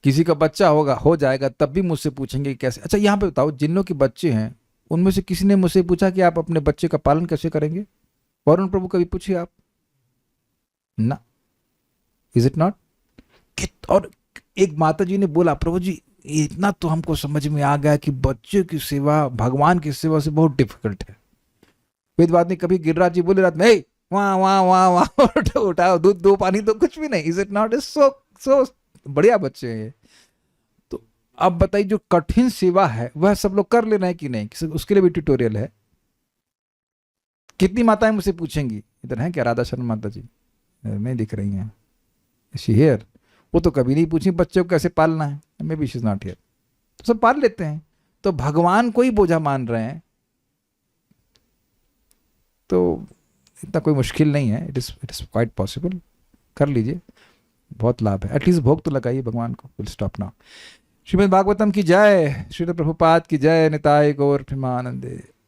किसी का बच्चा होगा हो जाएगा तब भी मुझसे पूछेंगे कैसे। अच्छा यहाँ पे बताओ, जिन लोग के बच्चे हैं उनमें से किसी ने मुझसे पूछा कि आप अपने बच्चे का पालन कैसे करेंगे। वरुण प्रभु कभी पूछिए आप ना, इज इट नॉट। और एक माता जी ने बोला, प्रभु जी इतना तो हमको समझ में आ गया कि बच्चे की सेवा भगवान की सेवा से बहुत डिफिकल्ट है। वेदवादी कभी गिरिराज जी बोले रात में वहाँ वहाँ वहाँ वहाँ उठाओ दूध दो पानी दो, कुछ भी नहीं। Is it not. सो बढ़िया बच्चे हैं ये। तो अब बताइए जो कठिन सेवा है वह सब लोग कर ले रहे हैं कि नहीं, उसके लिए भी ट्यूटोरियल है। कितनी माताएं मुझसे पूछेंगी, इधर हैं क्या राधा शर्मा माता जी, नहीं दिख रही हैं, शी हियर। वो तो कभी नहीं पूछी बच्चों को कैसे पालना है, may be she is not here. तो सब पाल लेते हैं, तो भगवान को ही बोझा मान रहे हैं, तो इतना कोई मुश्किल नहीं है। इट इज क्वाइट पॉसिबल, कर लीजिए, बहुत लाभ है। एटलीस्ट भोग तो लगाइए भगवान को। Will stop now. Shrimad Bhagavatam की जय, श्रील प्रभुपाद की जय, निताय गौर प्रेमानंदे।